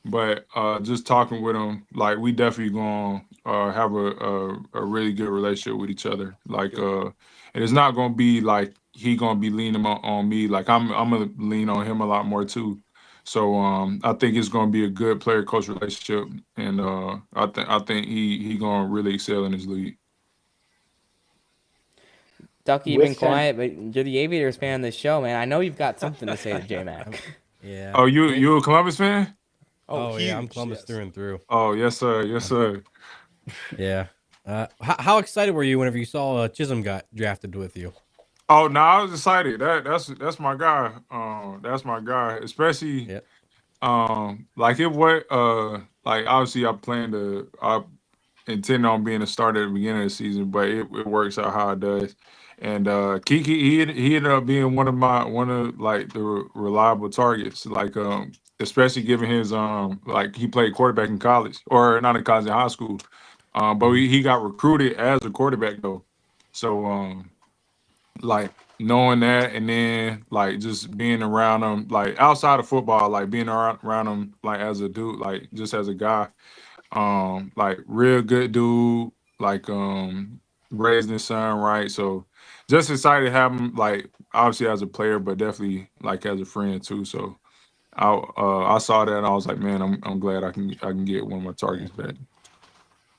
But just talking with him, like, we definitely gonna have a really good relationship with each other. Like, and it's not gonna be like he gonna be leaning on me. Like, I'm gonna lean on him a lot more too. So I think it's gonna be a good player coach relationship, and I think he gonna really excel in his league. Ducky, you've been quiet, but you're the Aviators fan on this show, man. I know you've got something to say to J-Mac. Yeah. Oh, you a Columbus fan? Oh yeah, I'm huge, Columbus yes. through and through. Oh, yes sir, yes sir. Yeah. How excited were you whenever you saw Chisholm got drafted with you? Oh no, I was excited. That's my guy. That's my guy. Especially, Yep. like, it was like, obviously I intend on being a starter at the beginning of the season, but it works out how it does. And Kiki, he ended up being one of like the reliable targets. Like, especially given his like, he played quarterback in college, or not in college, in high school. But he got recruited as a quarterback though. So like, knowing that, and then like just being around him, like outside of football, like being around him, like as a dude, like just as a guy, like real good dude, like raised his son right. So just excited to have him, like, obviously as a player, but definitely like as a friend too. So I saw that and I was like, man, I'm glad I can get one of my targets back.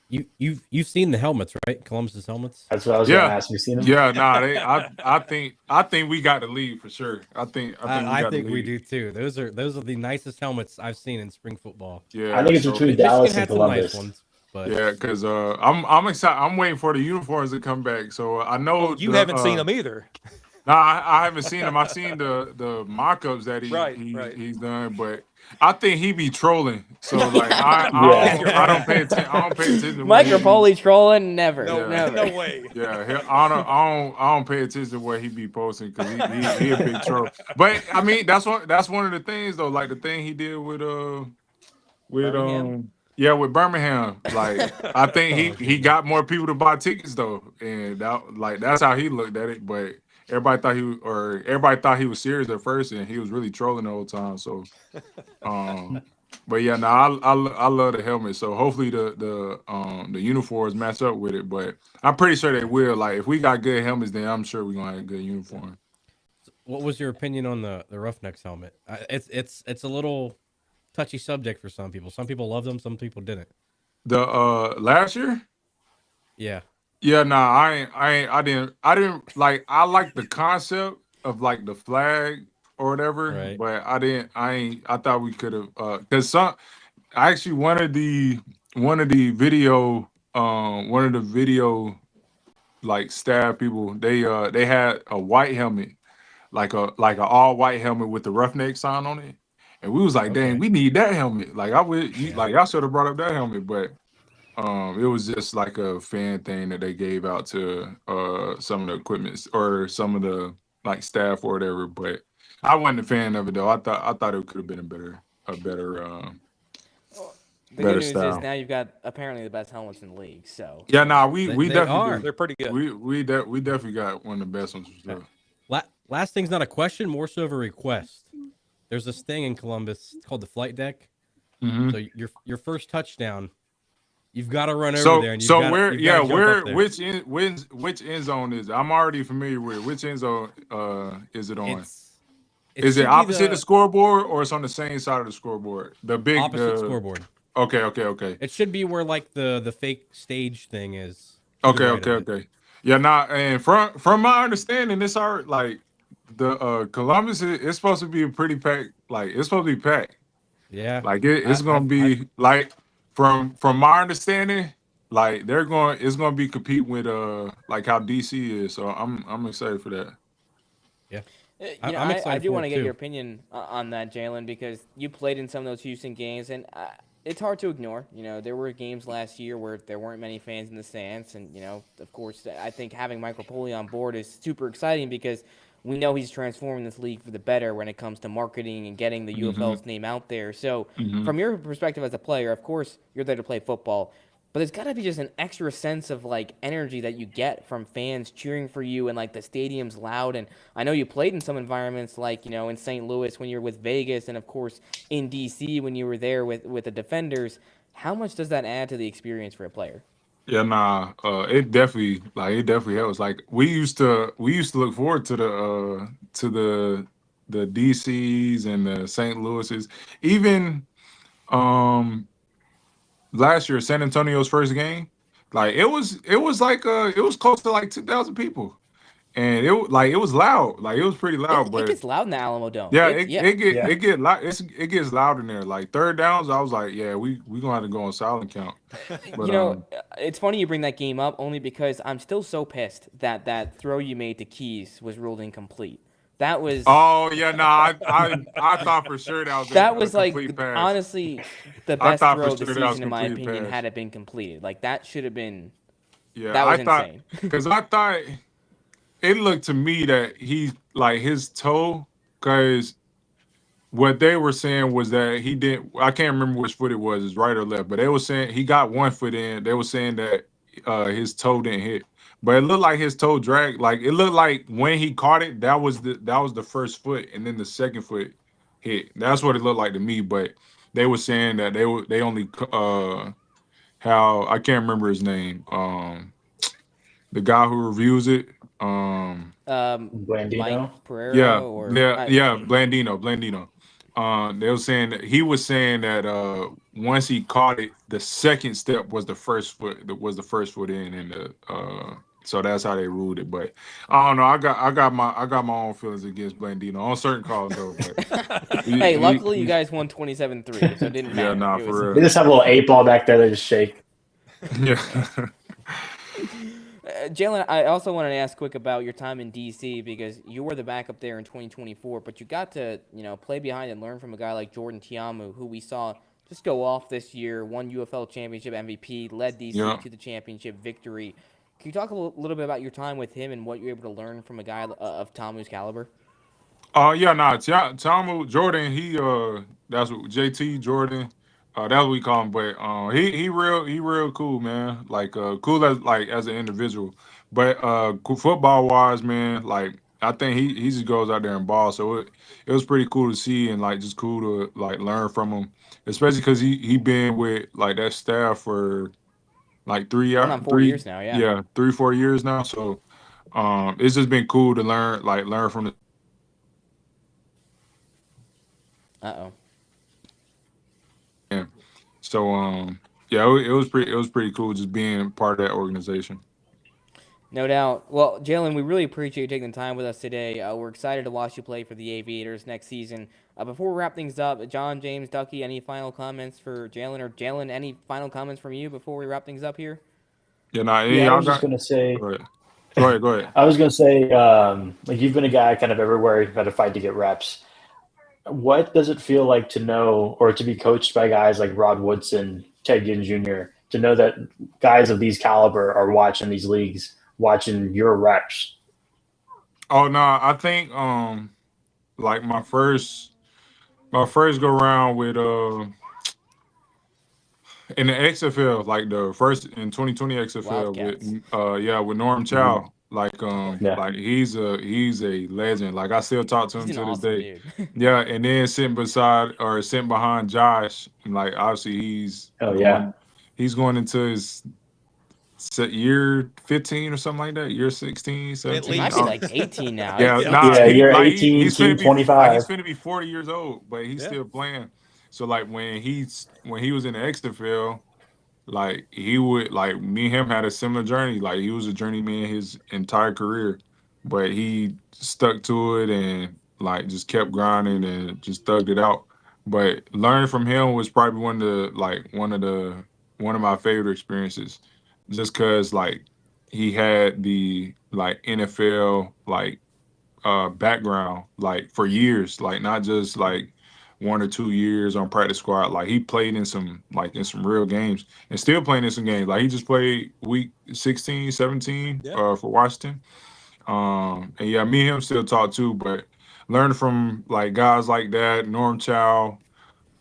You've seen the helmets, right? Columbus's helmets. That's what I was going to ask. You seen them? Yeah, nah, I think we got the lead for sure. I think we do too. Those are the nicest helmets I've seen in spring football. Yeah, I think it's between Dallas and Columbus. Some nice ones, but yeah, because I'm excited. I'm waiting for the uniforms to come back. So I know You haven't seen them either. No, I haven't seen them. I've seen the mock-ups that he's done, but I think he be trolling. So like I don't pay attention. I don't pay attention. Mike Rapoli trolling? Never. Never. No way. Yeah, I don't pay attention to what he be posting because he a big troll. But I mean that's one of the things though. Like the thing he did with Birmingham? with Birmingham. Like I think he got more people to buy tickets though, and that's how he looked at it. But everybody thought he was serious at first, and he was really trolling the whole time. So, but yeah, no, I love the helmet. So hopefully the uniforms match up with it. But I'm pretty sure they will. Like if we got good helmets, then I'm sure we're gonna have a good uniform. What was your opinion on the Roughnecks helmet? It's a little touchy subject for some people. Some people love them, some people didn't. The last year? Yeah. Yeah, nah, I didn't like. I like the concept of like the flag or whatever, Right. but I thought we could have because actually one of the video like staff people they had a white helmet like a all white helmet with the Roughneck sign on it, and we was like, dang, we need that helmet. Like I should have brought up that helmet, but. It was just like a fan thing that they gave out to some of the equipment or some of the like staff or whatever. But I wasn't a fan of it though. I thought it could have been a better The better good news style. is now you've got apparently the best helmets in the league. So Yeah, nah, we They definitely are. do. They're pretty good. We definitely got one of the best ones for sure. Last thing's not a question, more so of a request. There's this thing in Columbus. It's called the flight deck. Mhm. So your first touchdown, you've got to run over there. And you've gotta- where you've gotta jump up there. which end zone is it? I'm already familiar with it. Which end zone is it on? It Is should it be opposite the scoreboard or it's on the same side of the scoreboard? The big opposite scoreboard? Okay. It should be where like the fake stage thing is. Okay. Yeah, and from my understanding, it's already like the Columbus it's supposed to be a pretty packed. Like it's supposed to be packed. Yeah. Like it's gonna be like from my understanding, like it's gonna be competing with like how DC is. So I'm excited for that. Yeah. I'm excited. I do want to get too. your opinion on that, Jalen, because you played in some of those Houston games, and it's hard to ignore. There were games last year where there weren't many fans in the stands, and of course, I think having Mike Rapoli on board is super exciting because we know he's transforming this league for the better when it comes to marketing and getting the UFL's name out there. So, from your perspective as a player, of course, you're there to play football. But there's got to be just an extra sense of, like, energy that you get from fans cheering for you and, like, the stadium's loud. And I know you played in some environments like, in St. Louis when you were with Vegas and, of course, in D.C. when you were there with the Defenders. How much does that add to the experience for a player? Yeah, nah, it definitely helps. Like we used to look forward to the DCs and the St. Louis's. Even last year, San Antonio's first game, like it was close to like 2,000 people, and it was loud, like it was pretty loud. But it gets loud in the Alamo Dome. Yeah, it get loud. It gets loud in there. Like third downs, I was like, yeah, we gonna have to go on silent count. But, it's funny you bring that game up only because I'm still so pissed that throw you made to Keys was ruled incomplete. That was. Oh yeah, nah. I thought for sure that was a like pass. honestly the best throw of the sure season in my opinion pass. had it been completed. Like that should have been. Yeah, that was insane. Because I thought it looked to me that he like his toe, because what they were saying was that he didn't. I can't remember which foot it was, his right or left, but they were saying he got one foot in. They were saying that his toe didn't hit. But it looked like his toe dragged. Like it looked like when he caught it, that was the first foot, and then the second foot hit. That's what it looked like to me. But they were saying that they only how I can't remember his name. The guy who reviews it. Blandino. Mike Pereira Blandino. They were saying that he was saying that once he caught it, the second step was the first foot. In, and so that's how they ruled it. But I don't know. I got my own feelings against Blandino on certain calls though. But hey, luckily you guys won 27-3, so it didn't matter. Yeah, nah, for real. They just have a little 8 ball back there. They just shake. Yeah. Jalen, I also wanted to ask quick about your time in DC because you were the backup there in 2024, but you got to play behind and learn from a guy like Jordan Tiamu, who we saw just go off this year, won UFL Championship MVP, led DC Yeah. to the championship victory. Can you talk a little bit about your time with him and what you're able to learn from a guy of Tamu's caliber? Tom Jordan, that's what JT Jordan, that's what we call him. But he real cool, man. Like cool as an individual. But football wise, man, like I think he just goes out there and ball. So it was pretty cool to see and like just cool to like learn from him, especially because he been with like that staff for like 3 years, Going on 4 years now, yeah. 3-4 years now. So it's just been cool to learn from the. Uh-oh. Yeah. So it was pretty cool just being part of that organization. No doubt. Well, Jalen, we really appreciate you taking the time with us today. We're excited to watch you play for the Aviators next season. Before we wrap things up, John, James, Ducky, any final comments for Jalen? Or Jalen, any final comments from you before we wrap things up here? I was just going to say. Go ahead. I was going to say, like you've been a guy kind of everywhere. You've had to fight to get reps. What does it feel like to know or to be coached by guys like Rod Woodson, Ted Ginn Jr., to know that guys of these caliber are watching these leagues, watching your reps? Oh no, I think like my first go around with in the XFL, like the first in 2020 XFL with Norm Chow. Like like he's a legend. Like I still talk to him to this day. Yeah, and then sitting behind Josh, and like obviously he's going into his year 15 or something like that, year 16, 17. He might be like 18 now. You're 18, he's 25. He's finna be 40 years old, but he's still playing. So like when he was in the XFL, like he would like me and him had a similar journey. Like he was a journeyman his entire career, but he stuck to it and like just kept grinding and just thugged it out. But learning from him was probably one of my favorite experiences, just cause like he had the like NFL like background like for years, like not just like 1 or 2 years on practice squad. Like he played in some real games and still playing in some games. Like he just played week 16, 17 for Washington. And me and him still talk too, but learning from like guys like that, Norm Chow,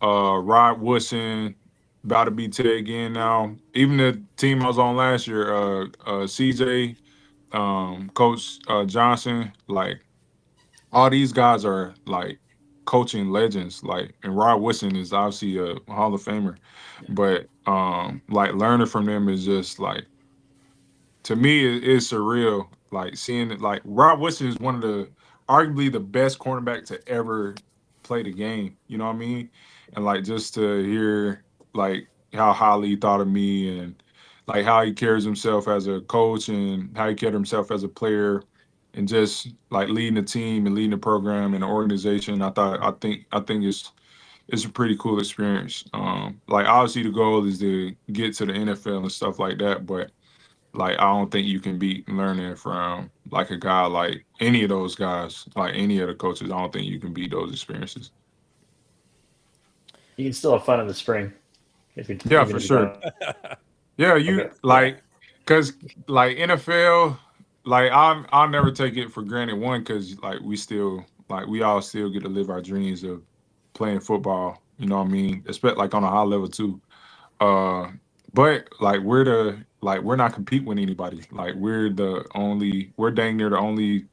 Rod Woodson, about to be Ted again now. Even the team I was on last year, CJ, Coach Johnson, like all these guys are like coaching legends, like, and Rod Woodson is obviously a Hall of Famer, but like learning from them is just like, to me it's surreal. Like seeing it, like Rod Woodson is arguably the best cornerback to ever play the game. You know what I mean? And like just to hear like how highly he thought of me and like how he carries himself as a coach and how he carried himself as a player. And just like leading the team and leading the program and the organization, I think it's a pretty cool experience. Like obviously the goal is to get to the NFL and stuff like that, but like I don't think you can beat learning from like a guy like any of those guys, like any of the coaches. I don't think you can beat those experiences. You can still have fun in the spring. For sure. Because like NFL. Like I'll never take it for granted. One, because like we all still get to live our dreams of playing football. You know what I mean? Especially like on a high level too. But like we're not competing with anybody. Like we're dang near the only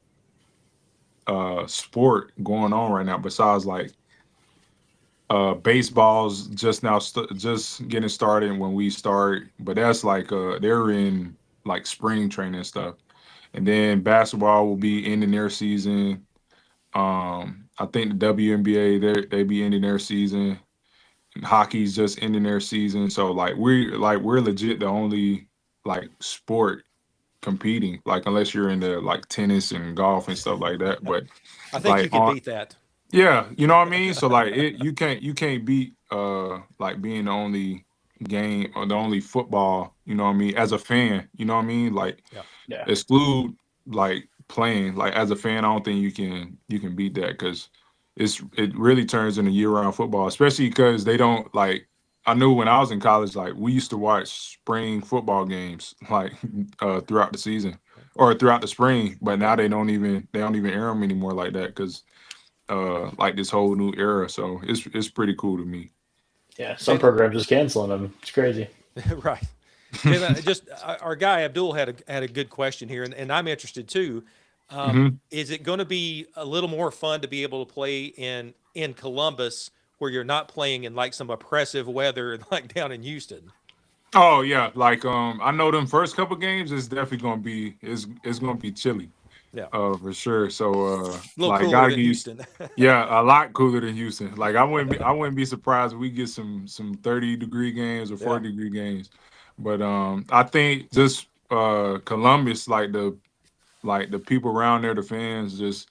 sport going on right now besides like baseball's just getting started when we start. But that's like they're in like spring training and stuff. And then basketball will be ending their season. I think the WNBA they be ending their season. And hockey's just ending their season. So like we're legit the only like sport competing. Like unless you're into like tennis and golf and stuff like that. But I think you can beat that. Yeah, you know what I mean? So like you can't beat like being the only game or the only football, you know what I mean, as a fan, you know what I mean? Like Yeah. exclude like playing. Like as a fan, I don't think you can beat that because it really turns into year-round football, especially because they don't like. I knew when I was in college, like we used to watch spring football games like throughout the season or throughout the spring, but now they don't even air them anymore like that because like this whole new era. So it's pretty cool to me. Yeah, some programs just canceling them. It's crazy. Right. Jaylen, just our guy Abdul had a good question here, and I'm interested too. Is it going to be a little more fun to be able to play in Columbus where you're not playing in like some oppressive weather like down in Houston? Oh yeah, like I know them first couple games is definitely gonna be it's gonna be chilly. Yeah. For sure. So A little like cooler gotta than get used. Houston. Yeah, a lot cooler than Houston. Like I wouldn't be surprised if we get some 30-degree games or 40-degree games. But I think just Columbus, like the people around there, the fans just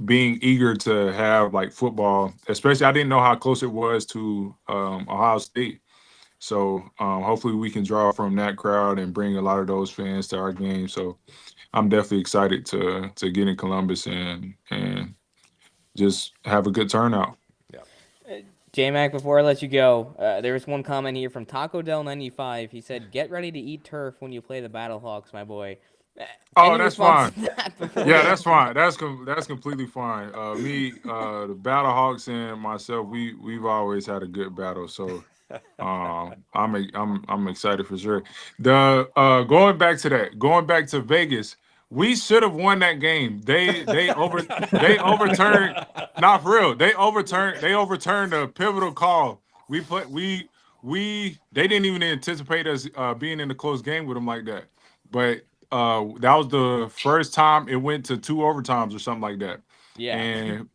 being eager to have like football, especially I didn't know how close it was to Ohio State. So hopefully we can draw from that crowd and bring a lot of those fans to our game. So I'm definitely excited to get in Columbus and just have a good turnout. J-Mac, before I let you go, there was one comment here from Taco Del 95. He said, "Get ready to eat turf when you play the Battlehawks, my boy." Oh, Any that's response fine. to that before Yeah, we- that's fine. That's completely fine. Me, the Battlehawks and myself, we've always had a good battle. So I'm excited for sure. The going back to Vegas, we should have won that game. They overturned not for real. They overturned a pivotal call. They didn't even anticipate us being in a close game with them like that. But that was the first time it went to 2 overtimes or something like that. Yeah. And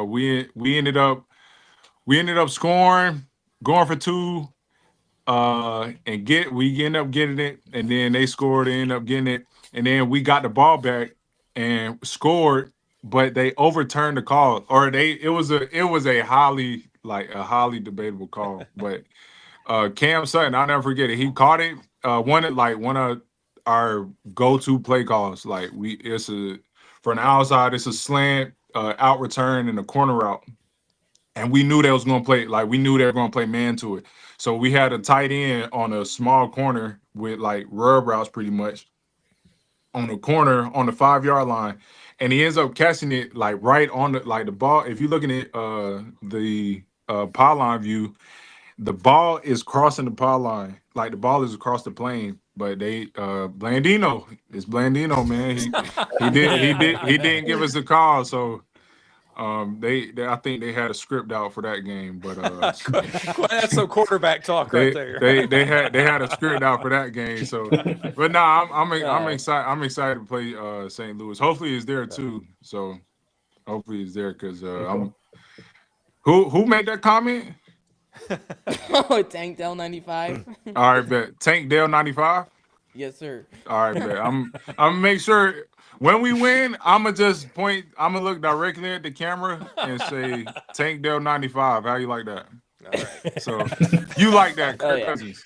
we ended up scoring, going for 2, and we end up getting it, and then they scored and ended up getting it, and then we got the ball back and scored, but they overturned the call, or it was a highly debatable call, but Cam Sutton, I'll never forget it. He caught it, one of our go-to play calls. Like for an outside, it's a slant, out return and a corner route. And we knew they was gonna play, like we knew they were gonna play man to it. So we had a tight end on a small corner with like rub routes pretty much on the corner on the 5-yard line. And he ends up catching it like right on the ball. If you're looking at the pylon view, the ball is crossing the pylon. Like the ball is across the plane. But they Blandino, it's Blandino, man. He didn't give us a call. So they I think they had a script out for that game, but That's some quarterback talk right there. they had a script out for that game. So, but I'm excited. I'm excited to play St. Louis. Hopefully, it's there too. So, hopefully, it's there because who made that comment? Oh, Tank Del 95. All right, bet Tank Dale 95. Yes, sir. All right, bet I'm gonna make sure. When we win, I'm going to look directly at the camera and say, Tank Dell 95. How you like that? All right. So, you like that, Kirk Cousins.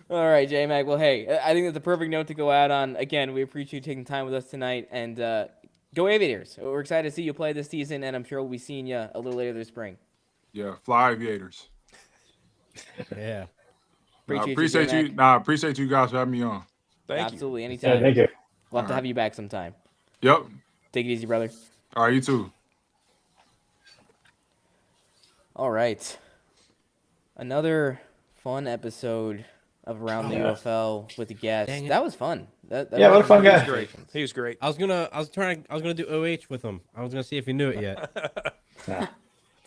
All right, J-Mac. Well, hey, I think that's a perfect note to go out on. Again, we appreciate you taking time with us tonight. And go Aviators. We're excited to see you play this season, and I'm sure we'll be seeing you a little later this spring. Yeah, fly Aviators. Yeah. Appreciate you guys for having me on. Absolutely, anytime. Yeah, thank you. We'll have to have you back sometime. Yep. Take it easy, brother. All right, you too. All right. Another fun episode of Around the UFL with the guests. That was fun. That what a fun guy. He was great. I was gonna do OH with him. I was gonna see if he knew it yet.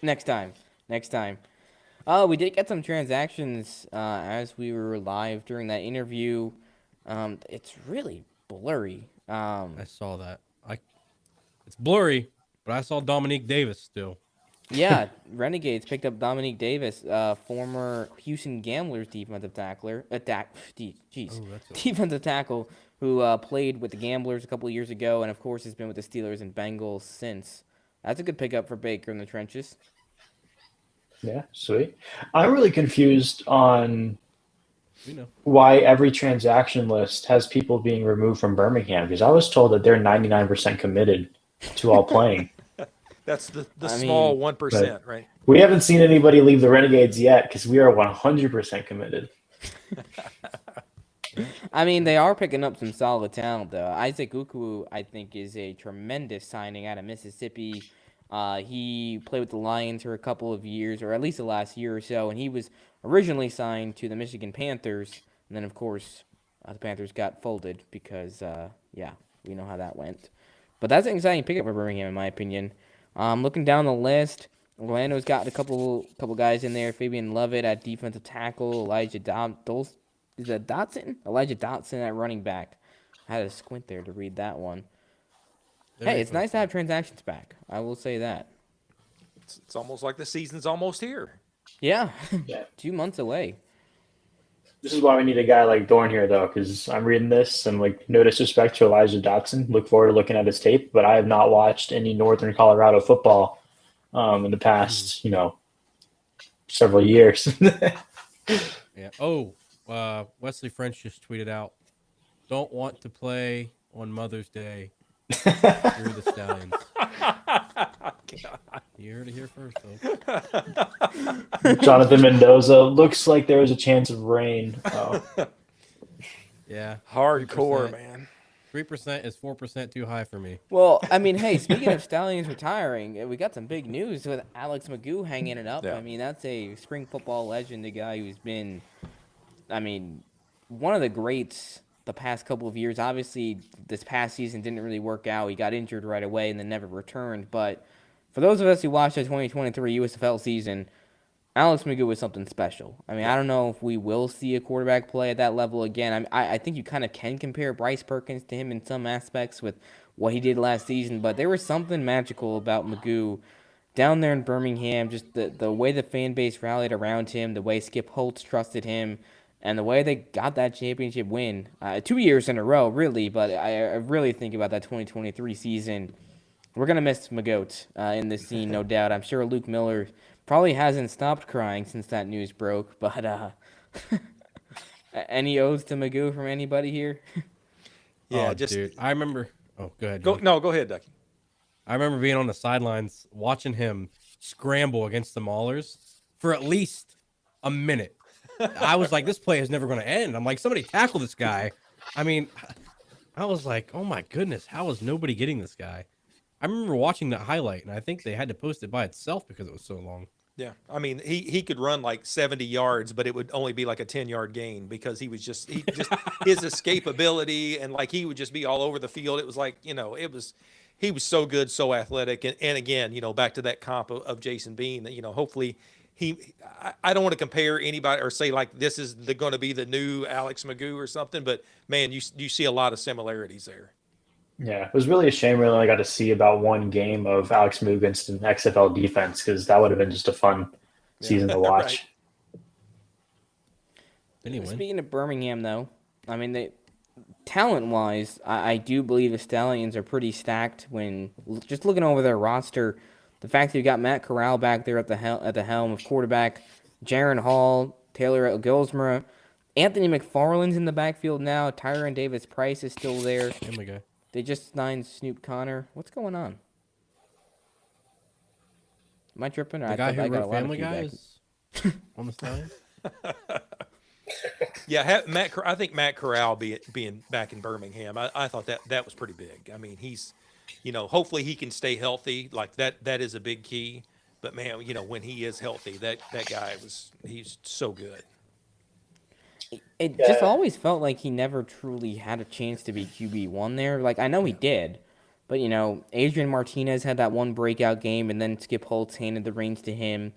Next time. We did get some transactions as we were live during that interview. It's really blurry. I saw that. It's blurry, but I saw Dominique Davis still. Yeah, Renegades picked up Dominique Davis, former Houston Gamblers defensive tackler. Defensive tackle who played with the Gamblers a couple of years ago, and of course has been with the Steelers and Bengals since. That's a good pickup for Baker in the trenches. Yeah, sweet. I'm really confused on We know. why every transaction list has people being removed from Birmingham because I was told that they're 99% committed to all playing. That's the I small mean, 1%, right? We haven't seen anybody leave the Renegades yet because we are 100% committed. I mean, they are picking up some solid talent, though. Isaac Ukwu, I think, is a tremendous signing out of Mississippi. He played with the Lions for a couple of years, or at least the last year or so, and he was originally signed to the Michigan Panthers. And then, of course, the Panthers got folded because, yeah, we know how that went. But that's an exciting pickup for Birmingham, in my opinion. Looking down the list, Orlando's got a couple guys in there. Fabian Lovett at defensive tackle, Elijah Is that Dotson? Elijah Dotson at running back. I had to squint there to read that one. Hey, it's nice to have transactions back. I will say that. It's almost like the season's almost here. Yeah, Yeah. 2 months away. This is why we need a guy like Dorn here, though, because I'm reading this and, like, no disrespect to Elijah Dotson. Look forward to looking at his tape, but I have not watched any Northern Colorado football in the past, several years. Yeah. Oh, Wesley French just tweeted out, "Don't want to play on Mother's Day. Screw the Stallions." You heard it here first, folks. Jonathan Mendoza, looks like there was a chance of rain. Oh. Yeah. Hardcore, man. 3% is 4% too high for me. Well, I mean, hey, speaking of Stallions retiring, we got some big news with Alex Magoo hanging it up. Yeah. I mean, that's a spring football legend, a guy who's been, one of the greats the past couple of years. Obviously, this past season didn't really work out. He got injured right away and then never returned. But for those of us who watched the 2023 USFL season, Alex Magoo was something special. I mean, I don't know if we will see a quarterback play at that level again. I think you kind of can compare Bryce Perkins to him in some aspects with what he did last season, but there was something magical about Magoo down there in Birmingham, just the way the fan base rallied around him, the way Skip Holtz trusted him, and the way they got that championship win 2 years in a row, really. But I really think about that 2023 season. We're going to miss Magoat in this scene, no doubt. I'm sure Luke Miller probably hasn't stopped crying since that news broke, but any oaths to Magoo from anybody here? Yeah, dude. I remember. Oh, go ahead. Go ahead, Ducky. I remember being on the sidelines watching him scramble against the Maulers for at least a minute. I was like, this play is never going to end. I'm like, somebody tackle this guy. I mean, I was like, oh my goodness, how is nobody getting this guy? I remember watching that highlight, and I think they had to post it by itself because it was so long. Yeah, I mean, he could run like 70 yards, but it would only be like a 10-yard gain because he just his escapability and like he would just be all over the field. It was like, he was so good, so athletic, and again, back to that comp of Jason Bean. That hopefully I don't want to compare anybody or say like this is going to be the new Alex Magoo or something, but man, you see a lot of similarities there. Yeah, it was really a shame we only got to see about one game of Alex Magoo against an XFL defense because that would have been just a fun season to watch. Anyway. Speaking of Birmingham, though, I mean, talent-wise, I do believe the Stallions are pretty stacked. When just looking over their roster, the fact that you got Matt Corral back there at the helm of quarterback, Jaron Hall, Taylor Gilsmere, Anthony McFarland's in the backfield now. Tyron Davis Price is still there. Family Guy. They just signed Snoop Connor. What's going on? Am I tripping? The guy who wrote Family Guy is on the Stallions? Yeah, I think Matt Corral being back in Birmingham, I thought that was pretty big. I mean, he's, hopefully he can stay healthy. Like that is a big key. But man, when he is healthy, that guy he's so good. It just always felt like he never truly had a chance to be QB1 there. Like, I know he did, but, Adrian Martinez had that one breakout game, and then Skip Holtz handed the reins to him.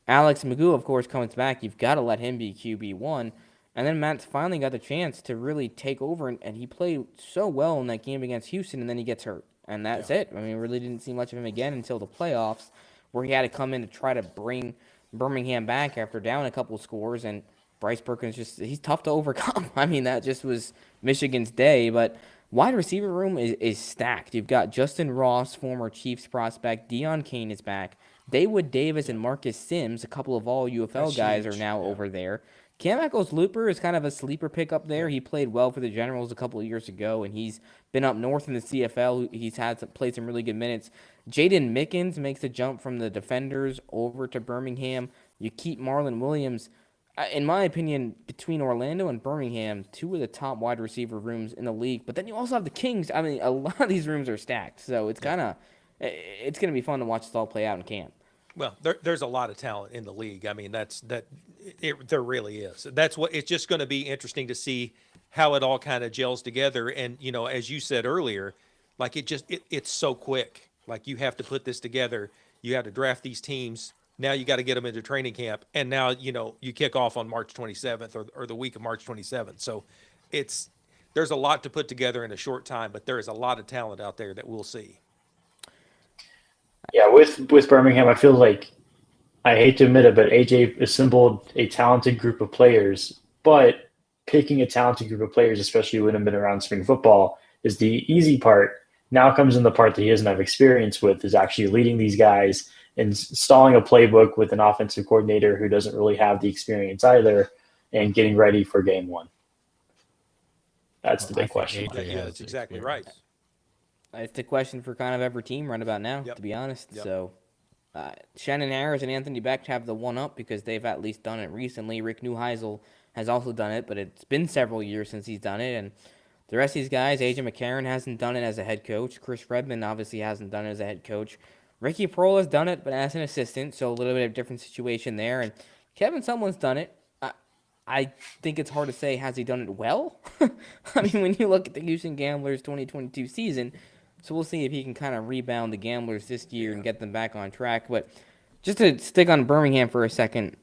Alex Magoo, of course, comes back. You've got to let him be QB1. And then Matt's finally got the chance to really take over, and he played so well in that game against Houston, and then he gets hurt. And that's it. I mean, really didn't see much of him again until the playoffs, where he had to come in to try to bring Birmingham back after down a couple of scores, and Bryce Perkins he's tough to overcome. I mean, that just was Michigan's day. But wide receiver room is stacked. You've got Justin Ross, former Chiefs prospect. Deion Kane is back. Dawood Davis and Marcus Sims, a couple of all UFL That's guys, huge, are now yeah. over there. Cam Echols-Looper is kind of a sleeper pick up there. He played well for the Generals a couple of years ago, and he's been up north in the CFL. He's played some really good minutes. Jaden Mickens makes the jump from the Defenders over to Birmingham. You keep Marlon Williams. In my opinion, between Orlando and Birmingham, two of the top wide receiver rooms in the league. But then you also have the Kings. I mean, a lot of these rooms are stacked, so it's going to be fun to watch this all play out in camp. Well, there's a lot of talent in the league. I mean, there really is. That's what it's just going to be interesting to see how it all kind of gels together. And, you know, as you said earlier, like it's so quick. Like you have to put this together. You have to draft these teams. Now you got to get them into training camp. And now, you know, you kick off on March 27th or the week of March 27th. So there's a lot to put together in a short time, but there is a lot of talent out there that we'll see. Yeah, with Birmingham, I feel like, I hate to admit it, but AJ assembled a talented group of players. But picking a talented group of players, especially when I've been around spring football, is the easy part. Now comes in the part that he doesn't have experience with, is actually leading these guys and installing a playbook with an offensive coordinator who doesn't really have the experience either, and getting ready for game one. That's the big question. That's exactly right. It's the question for kind of every team right about now, to be honest. Yep. So Shannon Harris and Anthony Beck have the one up because they've at least done it recently. Rick Neuheisel has also done it, but it's been several years since he's done it. And the rest of these guys, AJ McCarron hasn't done it as a head coach. Chris Redmond obviously hasn't done it as a head coach. Ricky Prohl has done it, but as an assistant, so a little bit of a different situation there. And Kevin Sumlin's done it. I think it's hard to say, has he done it well? I mean, when you look at the Houston Gamblers 2022 season, so we'll see if he can kind of rebound the Gamblers this year and get them back on track. But just to stick on Birmingham for a second,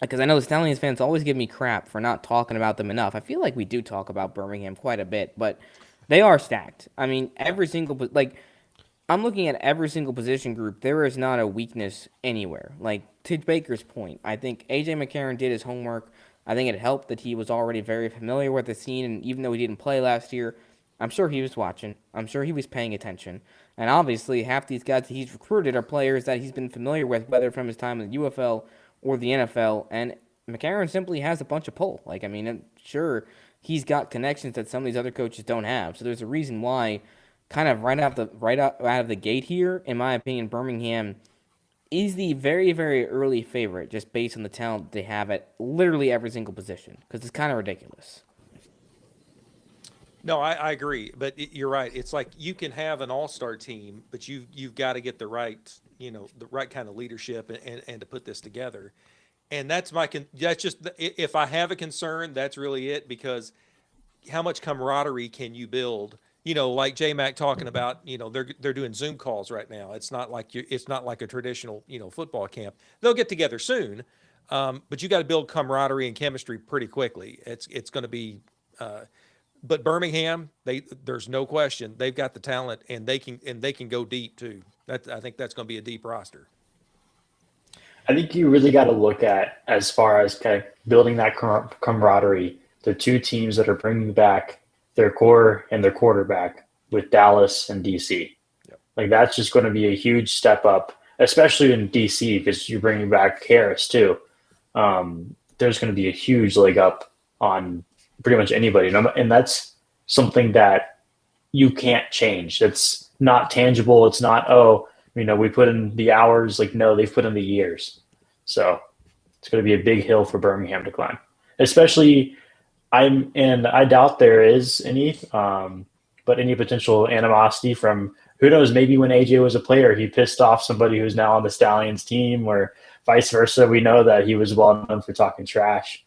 because I know the Stallions fans always give me crap for not talking about them enough. I feel like we do talk about Birmingham quite a bit, but they are stacked. I mean, I'm looking at every single position group. There is not a weakness anywhere. Like, to Baker's point, I think A.J. McCarron did his homework. I think it helped that he was already very familiar with the scene, and even though he didn't play last year, I'm sure he was watching. I'm sure he was paying attention. And obviously, half these guys that he's recruited are players that he's been familiar with, whether from his time in the UFL or the NFL. And McCarron simply has a bunch of pull. Like, I mean, sure, he's got connections that some of these other coaches don't have. So there's a reason why, kind of right out of the gate here, in my opinion, Birmingham is the very, very early favorite, just based on the talent they have at literally every single position, because it's kind of ridiculous. No, I agree, but you're right. It's like you can have an all-star team, but you've got to get the right kind of leadership and to put this together. And that's just, if I have a concern, that's really it, because how much camaraderie can you build? You know, like J-Mac talking about, you know, they're doing Zoom calls right now. It's not like a traditional, you know, football camp. They'll get together soon, but you got to build camaraderie and chemistry pretty quickly. It's going to be. But Birmingham, there's no question they've got the talent, and they can go deep too. I think that's going to be a deep roster. I think you really got to look at, as far as kind of building that camaraderie, the two teams that are bringing back their core and their quarterback with Dallas and DC. Yep. Like, that's just going to be a huge step up, especially in DC, because you're bringing back Harris too. There's going to be a huge leg up on pretty much anybody. And that's something that you can't change. It's not tangible. It's not, we put in the hours. Like, no, they've put in the years. So it's going to be a big hill for Birmingham to climb. Especially, I doubt there is any, but any potential animosity from, who knows, maybe when AJ was a player, he pissed off somebody who's now on the Stallions team, or vice versa. We know that he was well known for talking trash.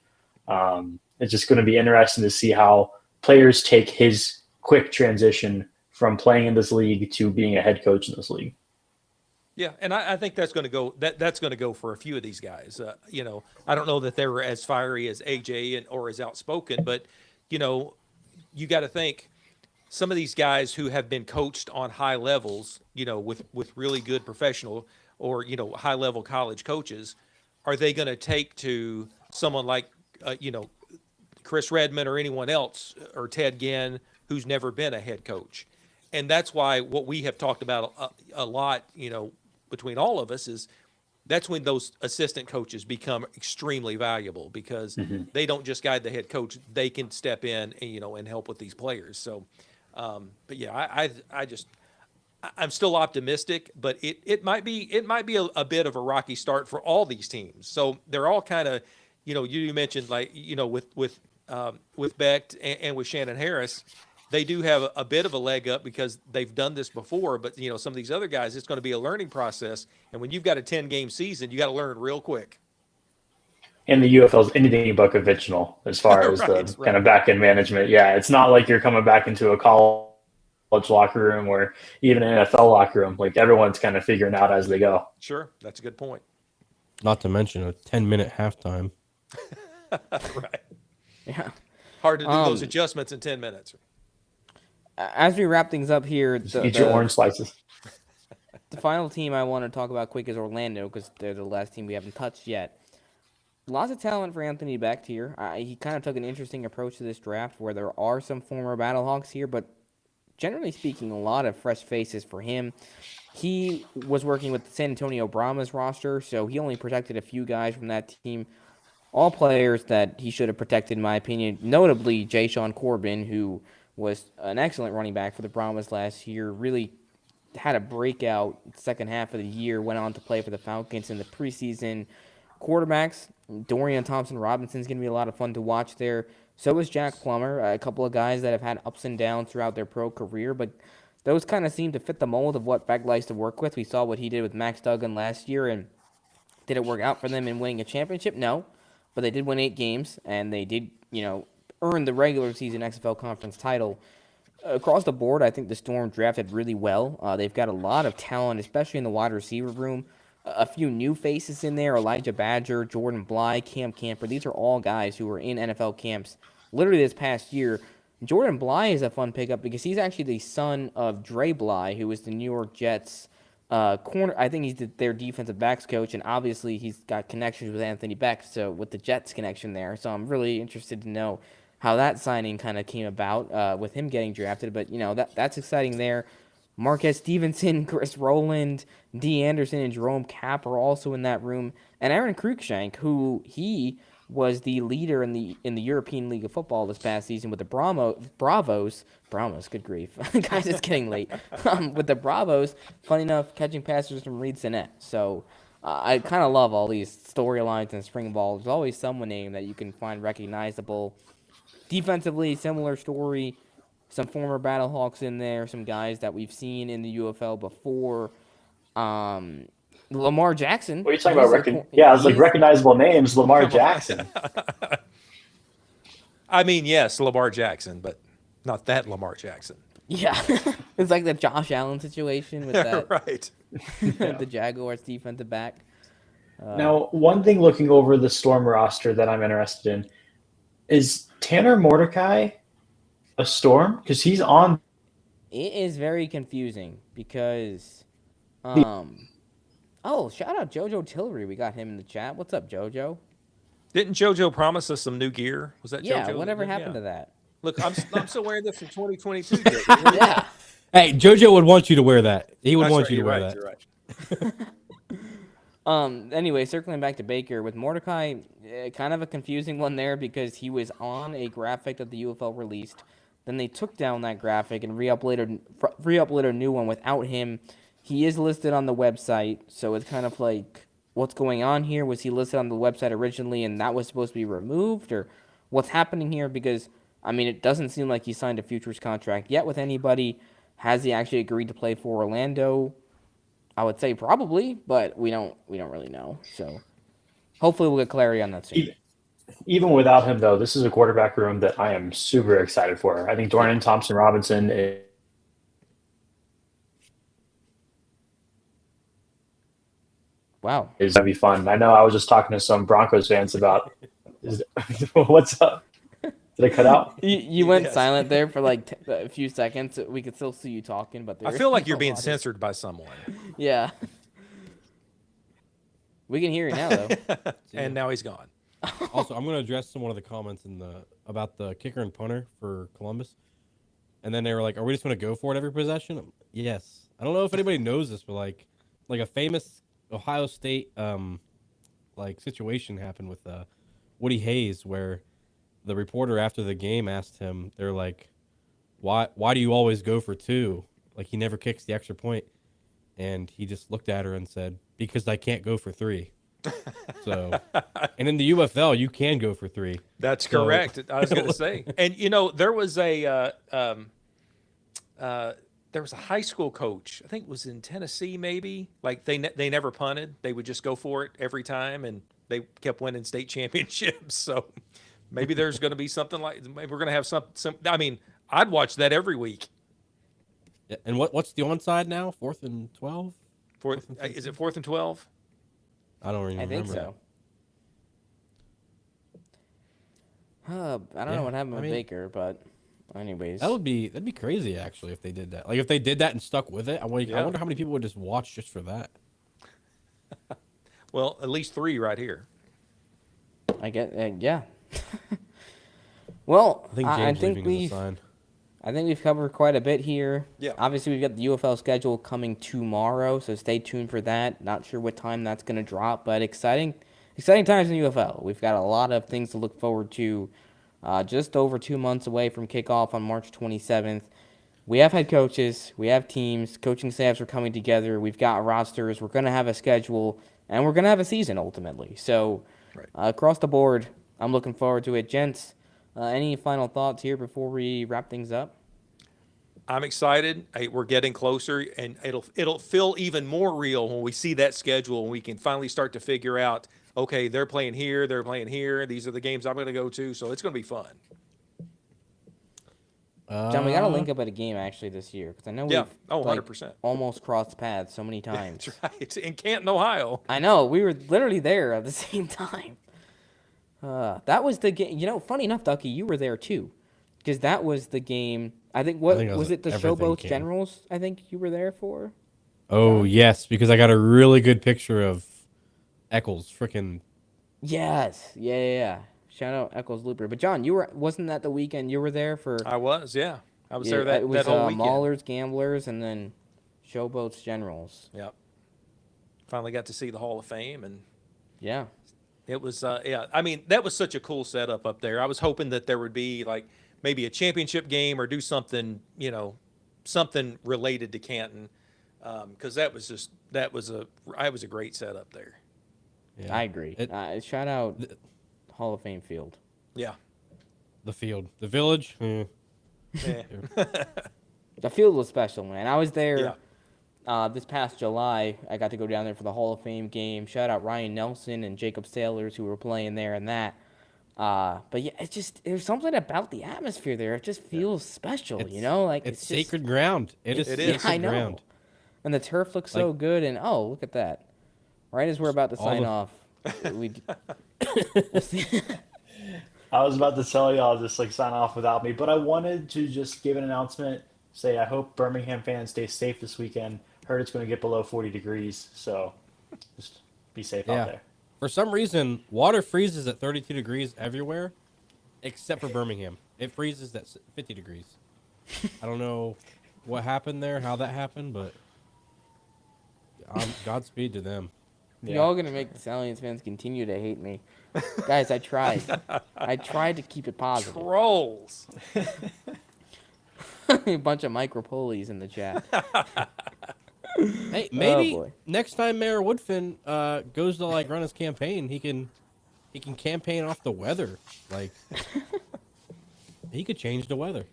It's just going to be interesting to see how players take his quick transition from playing in this league to being a head coach in this league. Yeah, and I think that's going to go. That's going to go for a few of these guys. I don't know that they were as fiery as AJ or as outspoken, but you got to think some of these guys who have been coached on high levels, with really good professional or high level college coaches, are they going to take to someone like Chris Redmond or anyone else, or Ted Ginn, who's never been a head coach? And that's why what we have talked about a lot, between all of us, is that's when those assistant coaches become extremely valuable because they don't just guide the head coach; they can step in and, and help with these players. So, but yeah, I'm still optimistic, but it might be a bit of a rocky start for all these teams. So they're all kind of, you mentioned like with Becht and with Shannon Harris, they do have a bit of a leg up because they've done this before. But some of these other guys, it's going to be a learning process. And when you've got a 10-game season, you got to learn real quick. And the UFL is anything but conventional as far as the kind of back end management. Yeah, it's not like you're coming back into a college locker room or even an NFL locker room. Like everyone's kind of figuring out as they go. Sure, that's a good point. Not to mention a 10-minute halftime. Right. Yeah. Hard to do those adjustments in 10 minutes. As we wrap things up here, Eat your orange slices. The final team I want to talk about quick is Orlando because they're the last team we haven't touched yet. Lots of talent for Anthony Becht here. He kind of took an interesting approach to this draft where there are some former Battlehawks here, but generally speaking, a lot of fresh faces for him. He was working with the San Antonio Brahmas roster, so he only protected a few guys from that team. All players that he should have protected, in my opinion, notably Jaysean Corbin, who was an excellent running back for the Brahmas last year, really had a breakout second half of the year, went on to play for the Falcons in the preseason. Quarterbacks, Dorian Thompson-Robinson is going to be a lot of fun to watch there. So is Jack Plummer, a couple of guys that have had ups and downs throughout their pro career, but those kind of seem to fit the mold of what Beck likes to work with. We saw what he did with Max Duggan last year, and did it work out for them in winning a championship? No, but they did win 8 games, and they did, earn the regular season XFL conference title. Across the board, I think the Storm drafted really well. They've got a lot of talent, especially in the wide receiver room. A few new faces in there, Elijah Badger, Jordan Bly, Cam Camper. These are all guys who were in NFL camps literally this past year. Jordan Bly is a fun pickup because he's actually the son of Dre Bly, who was the New York Jets corner. I think he's their defensive backs coach, and obviously he's got connections with Anthony Becht, so with the Jets connection there. So I'm really interested to know how that signing kind of came about with him getting drafted. But, that's exciting there. Marquez Stevenson, Chris Rowland, D. Anderson, and Jerome Kapp are also in that room. And Aaron Cruikshank, who he was the leader in the European League of Football this past season with the Bravos, good grief. Guys, it's getting late. With the Bravos, funny enough, catching passes from Reed Sinet. So I kind of love all these storylines and spring ball. There's always someone named that you can find recognizable. Defensively, similar story. Some former Battlehawks in there, some guys that we've seen in the UFL before. Lamar Jackson. What are you talking about? Recognizable names. Lamar Jackson. I mean, yes, Lamar Jackson, but not that Lamar Jackson. Yeah. It's like the Josh Allen situation with that. Right. The Jaguars defensive back. Now, one thing looking over the Storm roster that I'm interested in is Tanner Mordecai a Storm? Because he's on. It is very confusing because, shout out JoJo Tillery. We got him in the chat. What's up, JoJo? Didn't JoJo promise us some new gear? Was that JoJo? Yeah, whatever happened to that? Look, I'm still wearing this from 2022. Yeah. Hey, JoJo would want you to wear that. He would want you to wear that. You're right. Anyway, circling back to Baker with Mordecai, kind of a confusing one there because he was on a graphic that the UFL released. Then they took down that graphic and re-uploaded a new one without him. He is listed on the website, so it's kind of like, what's going on here? Was he listed on the website originally and that was supposed to be removed? Or what's happening here? Because, it doesn't seem like he signed a futures contract yet with anybody. Has he actually agreed to play for Orlando? I would say probably, but we don't really know. So hopefully we'll get clarity on that soon. Even without him, though, this is a quarterback room that I am super excited for. I think Dorian Thompson-Robinson is Wow. going to be fun. I know I was just talking to some Broncos fans about what's up? Did I cut out? You went silent there for like a few seconds. We could still see you talking, but I feel like you're being censored by someone. Yeah. We can hear you now, though. And now he's gone. Also, I'm going to address one of the comments about the kicker and punter for Columbus. And then they were like, are we just going to go for it every possession? Yes. I don't know if anybody knows this, but like a famous Ohio State like situation happened with Woody Hayes, where the reporter after the game asked him, they're like, why do you always go for two? Like, he never kicks the extra point. And he just looked at her and said, because I can't go for three. So, and in the UFL, you can go for three. That's correct. I was going to say, and there was a high school coach. I think it was in Tennessee, maybe. Like they never punted; they would just go for it every time, and they kept winning state championships. So maybe there's going to be something like. Maybe we're going to have some. I mean, I'd watch that every week. Yeah, and what's the onside now? 4th and 12. Is it 4th and 12? I don't even remember. I think so. I don't know what happened with Baker, but anyways. That'd be crazy actually if they did that. Like if they did that and stuck with it. I wonder how many people would just watch just for that. Well, at least 3 right here. I get yeah. Well, I think we've covered quite a bit here. Yeah. Obviously, we've got the UFL schedule coming tomorrow, so stay tuned for that. Not sure what time that's going to drop, but exciting times in UFL. We've got a lot of things to look forward to. Just over 2 months away from kickoff on March 27th. We have head coaches, we have teams, coaching staffs are coming together. We've got rosters. We're going to have a schedule, and we're going to have a season ultimately. So across the board, I'm looking forward to it, gents. Any final thoughts here before we wrap things up? I'm excited. We're getting closer, and it'll feel even more real when we see that schedule and we can finally start to figure out, okay, they're playing here, these are the games I'm going to go to, so it's going to be fun. John, we got to link up at a game actually this year because I know we've 100%. Almost crossed paths so many times. That's right. In Canton, Ohio. I know. We were literally there at the same time. That was the game. Funny enough, Ducky, you were there too, because that was the game. I think was it the Showboats Generals? I think you were there for. Oh yes, because I got a really good picture of Eccles. Freaking. Yes, yeah. Shout out Eccles Looper. But John, wasn't that the weekend you were there for? I was, yeah. I was there that whole weekend. Maulers, Gamblers, and then Showboats Generals. Yep. Finally got to see the Hall of Fame, and yeah. It was, I mean, that was such a cool setup up there. I was hoping that there would be like maybe a championship game or do something, something related to Canton, because that was a great setup there. Yeah. I agree. Shout out Hall of Fame field. Yeah. The field, the village. Yeah. The field was special, man. I was there. Yeah. This past July, I got to go down there for the Hall of Fame game. Shout out Ryan Nelson and Jacob Sailors who were playing there and that. But yeah, there's something about the atmosphere there. It just feels special, like it's sacred ground. It is sacred ground. And the turf looks so good. And look at that! Right as we're about to sign off, I was about to tell y'all just sign off without me, but I wanted to just give an announcement. Say I hope Birmingham fans stay safe this weekend. Heard it's going to get below 40 degrees, so just be safe out there. For some reason, water freezes at 32 degrees everywhere, except for Birmingham. It freezes at 50 degrees. I don't know what happened there, how that happened, but Godspeed to them. Yeah. Y'all going to make the Stallions fans continue to hate me. Guys, I tried. I tried to keep it positive. Trolls. A bunch of micro-polies in the chat. Hey, maybe next time Mayor Woodfin goes to run his campaign, he can campaign off the weather. He could change the weather.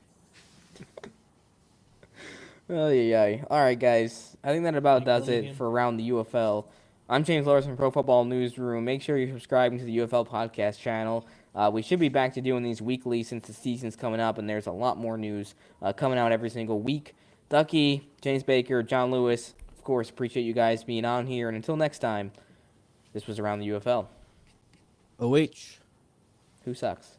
Oh yeah. All right, guys. I think that about does it for Around the UFL. I'm James Larson, Pro Football Newsroom. Make sure you're subscribing to the UFL podcast channel. We should be back to doing these weekly since the season's coming up, and there's a lot more news coming out every single week. Ducky, James Baker, John Lewis, of course, appreciate you guys being on here. And until next time, this was Around the UFL. OH. Who sucks?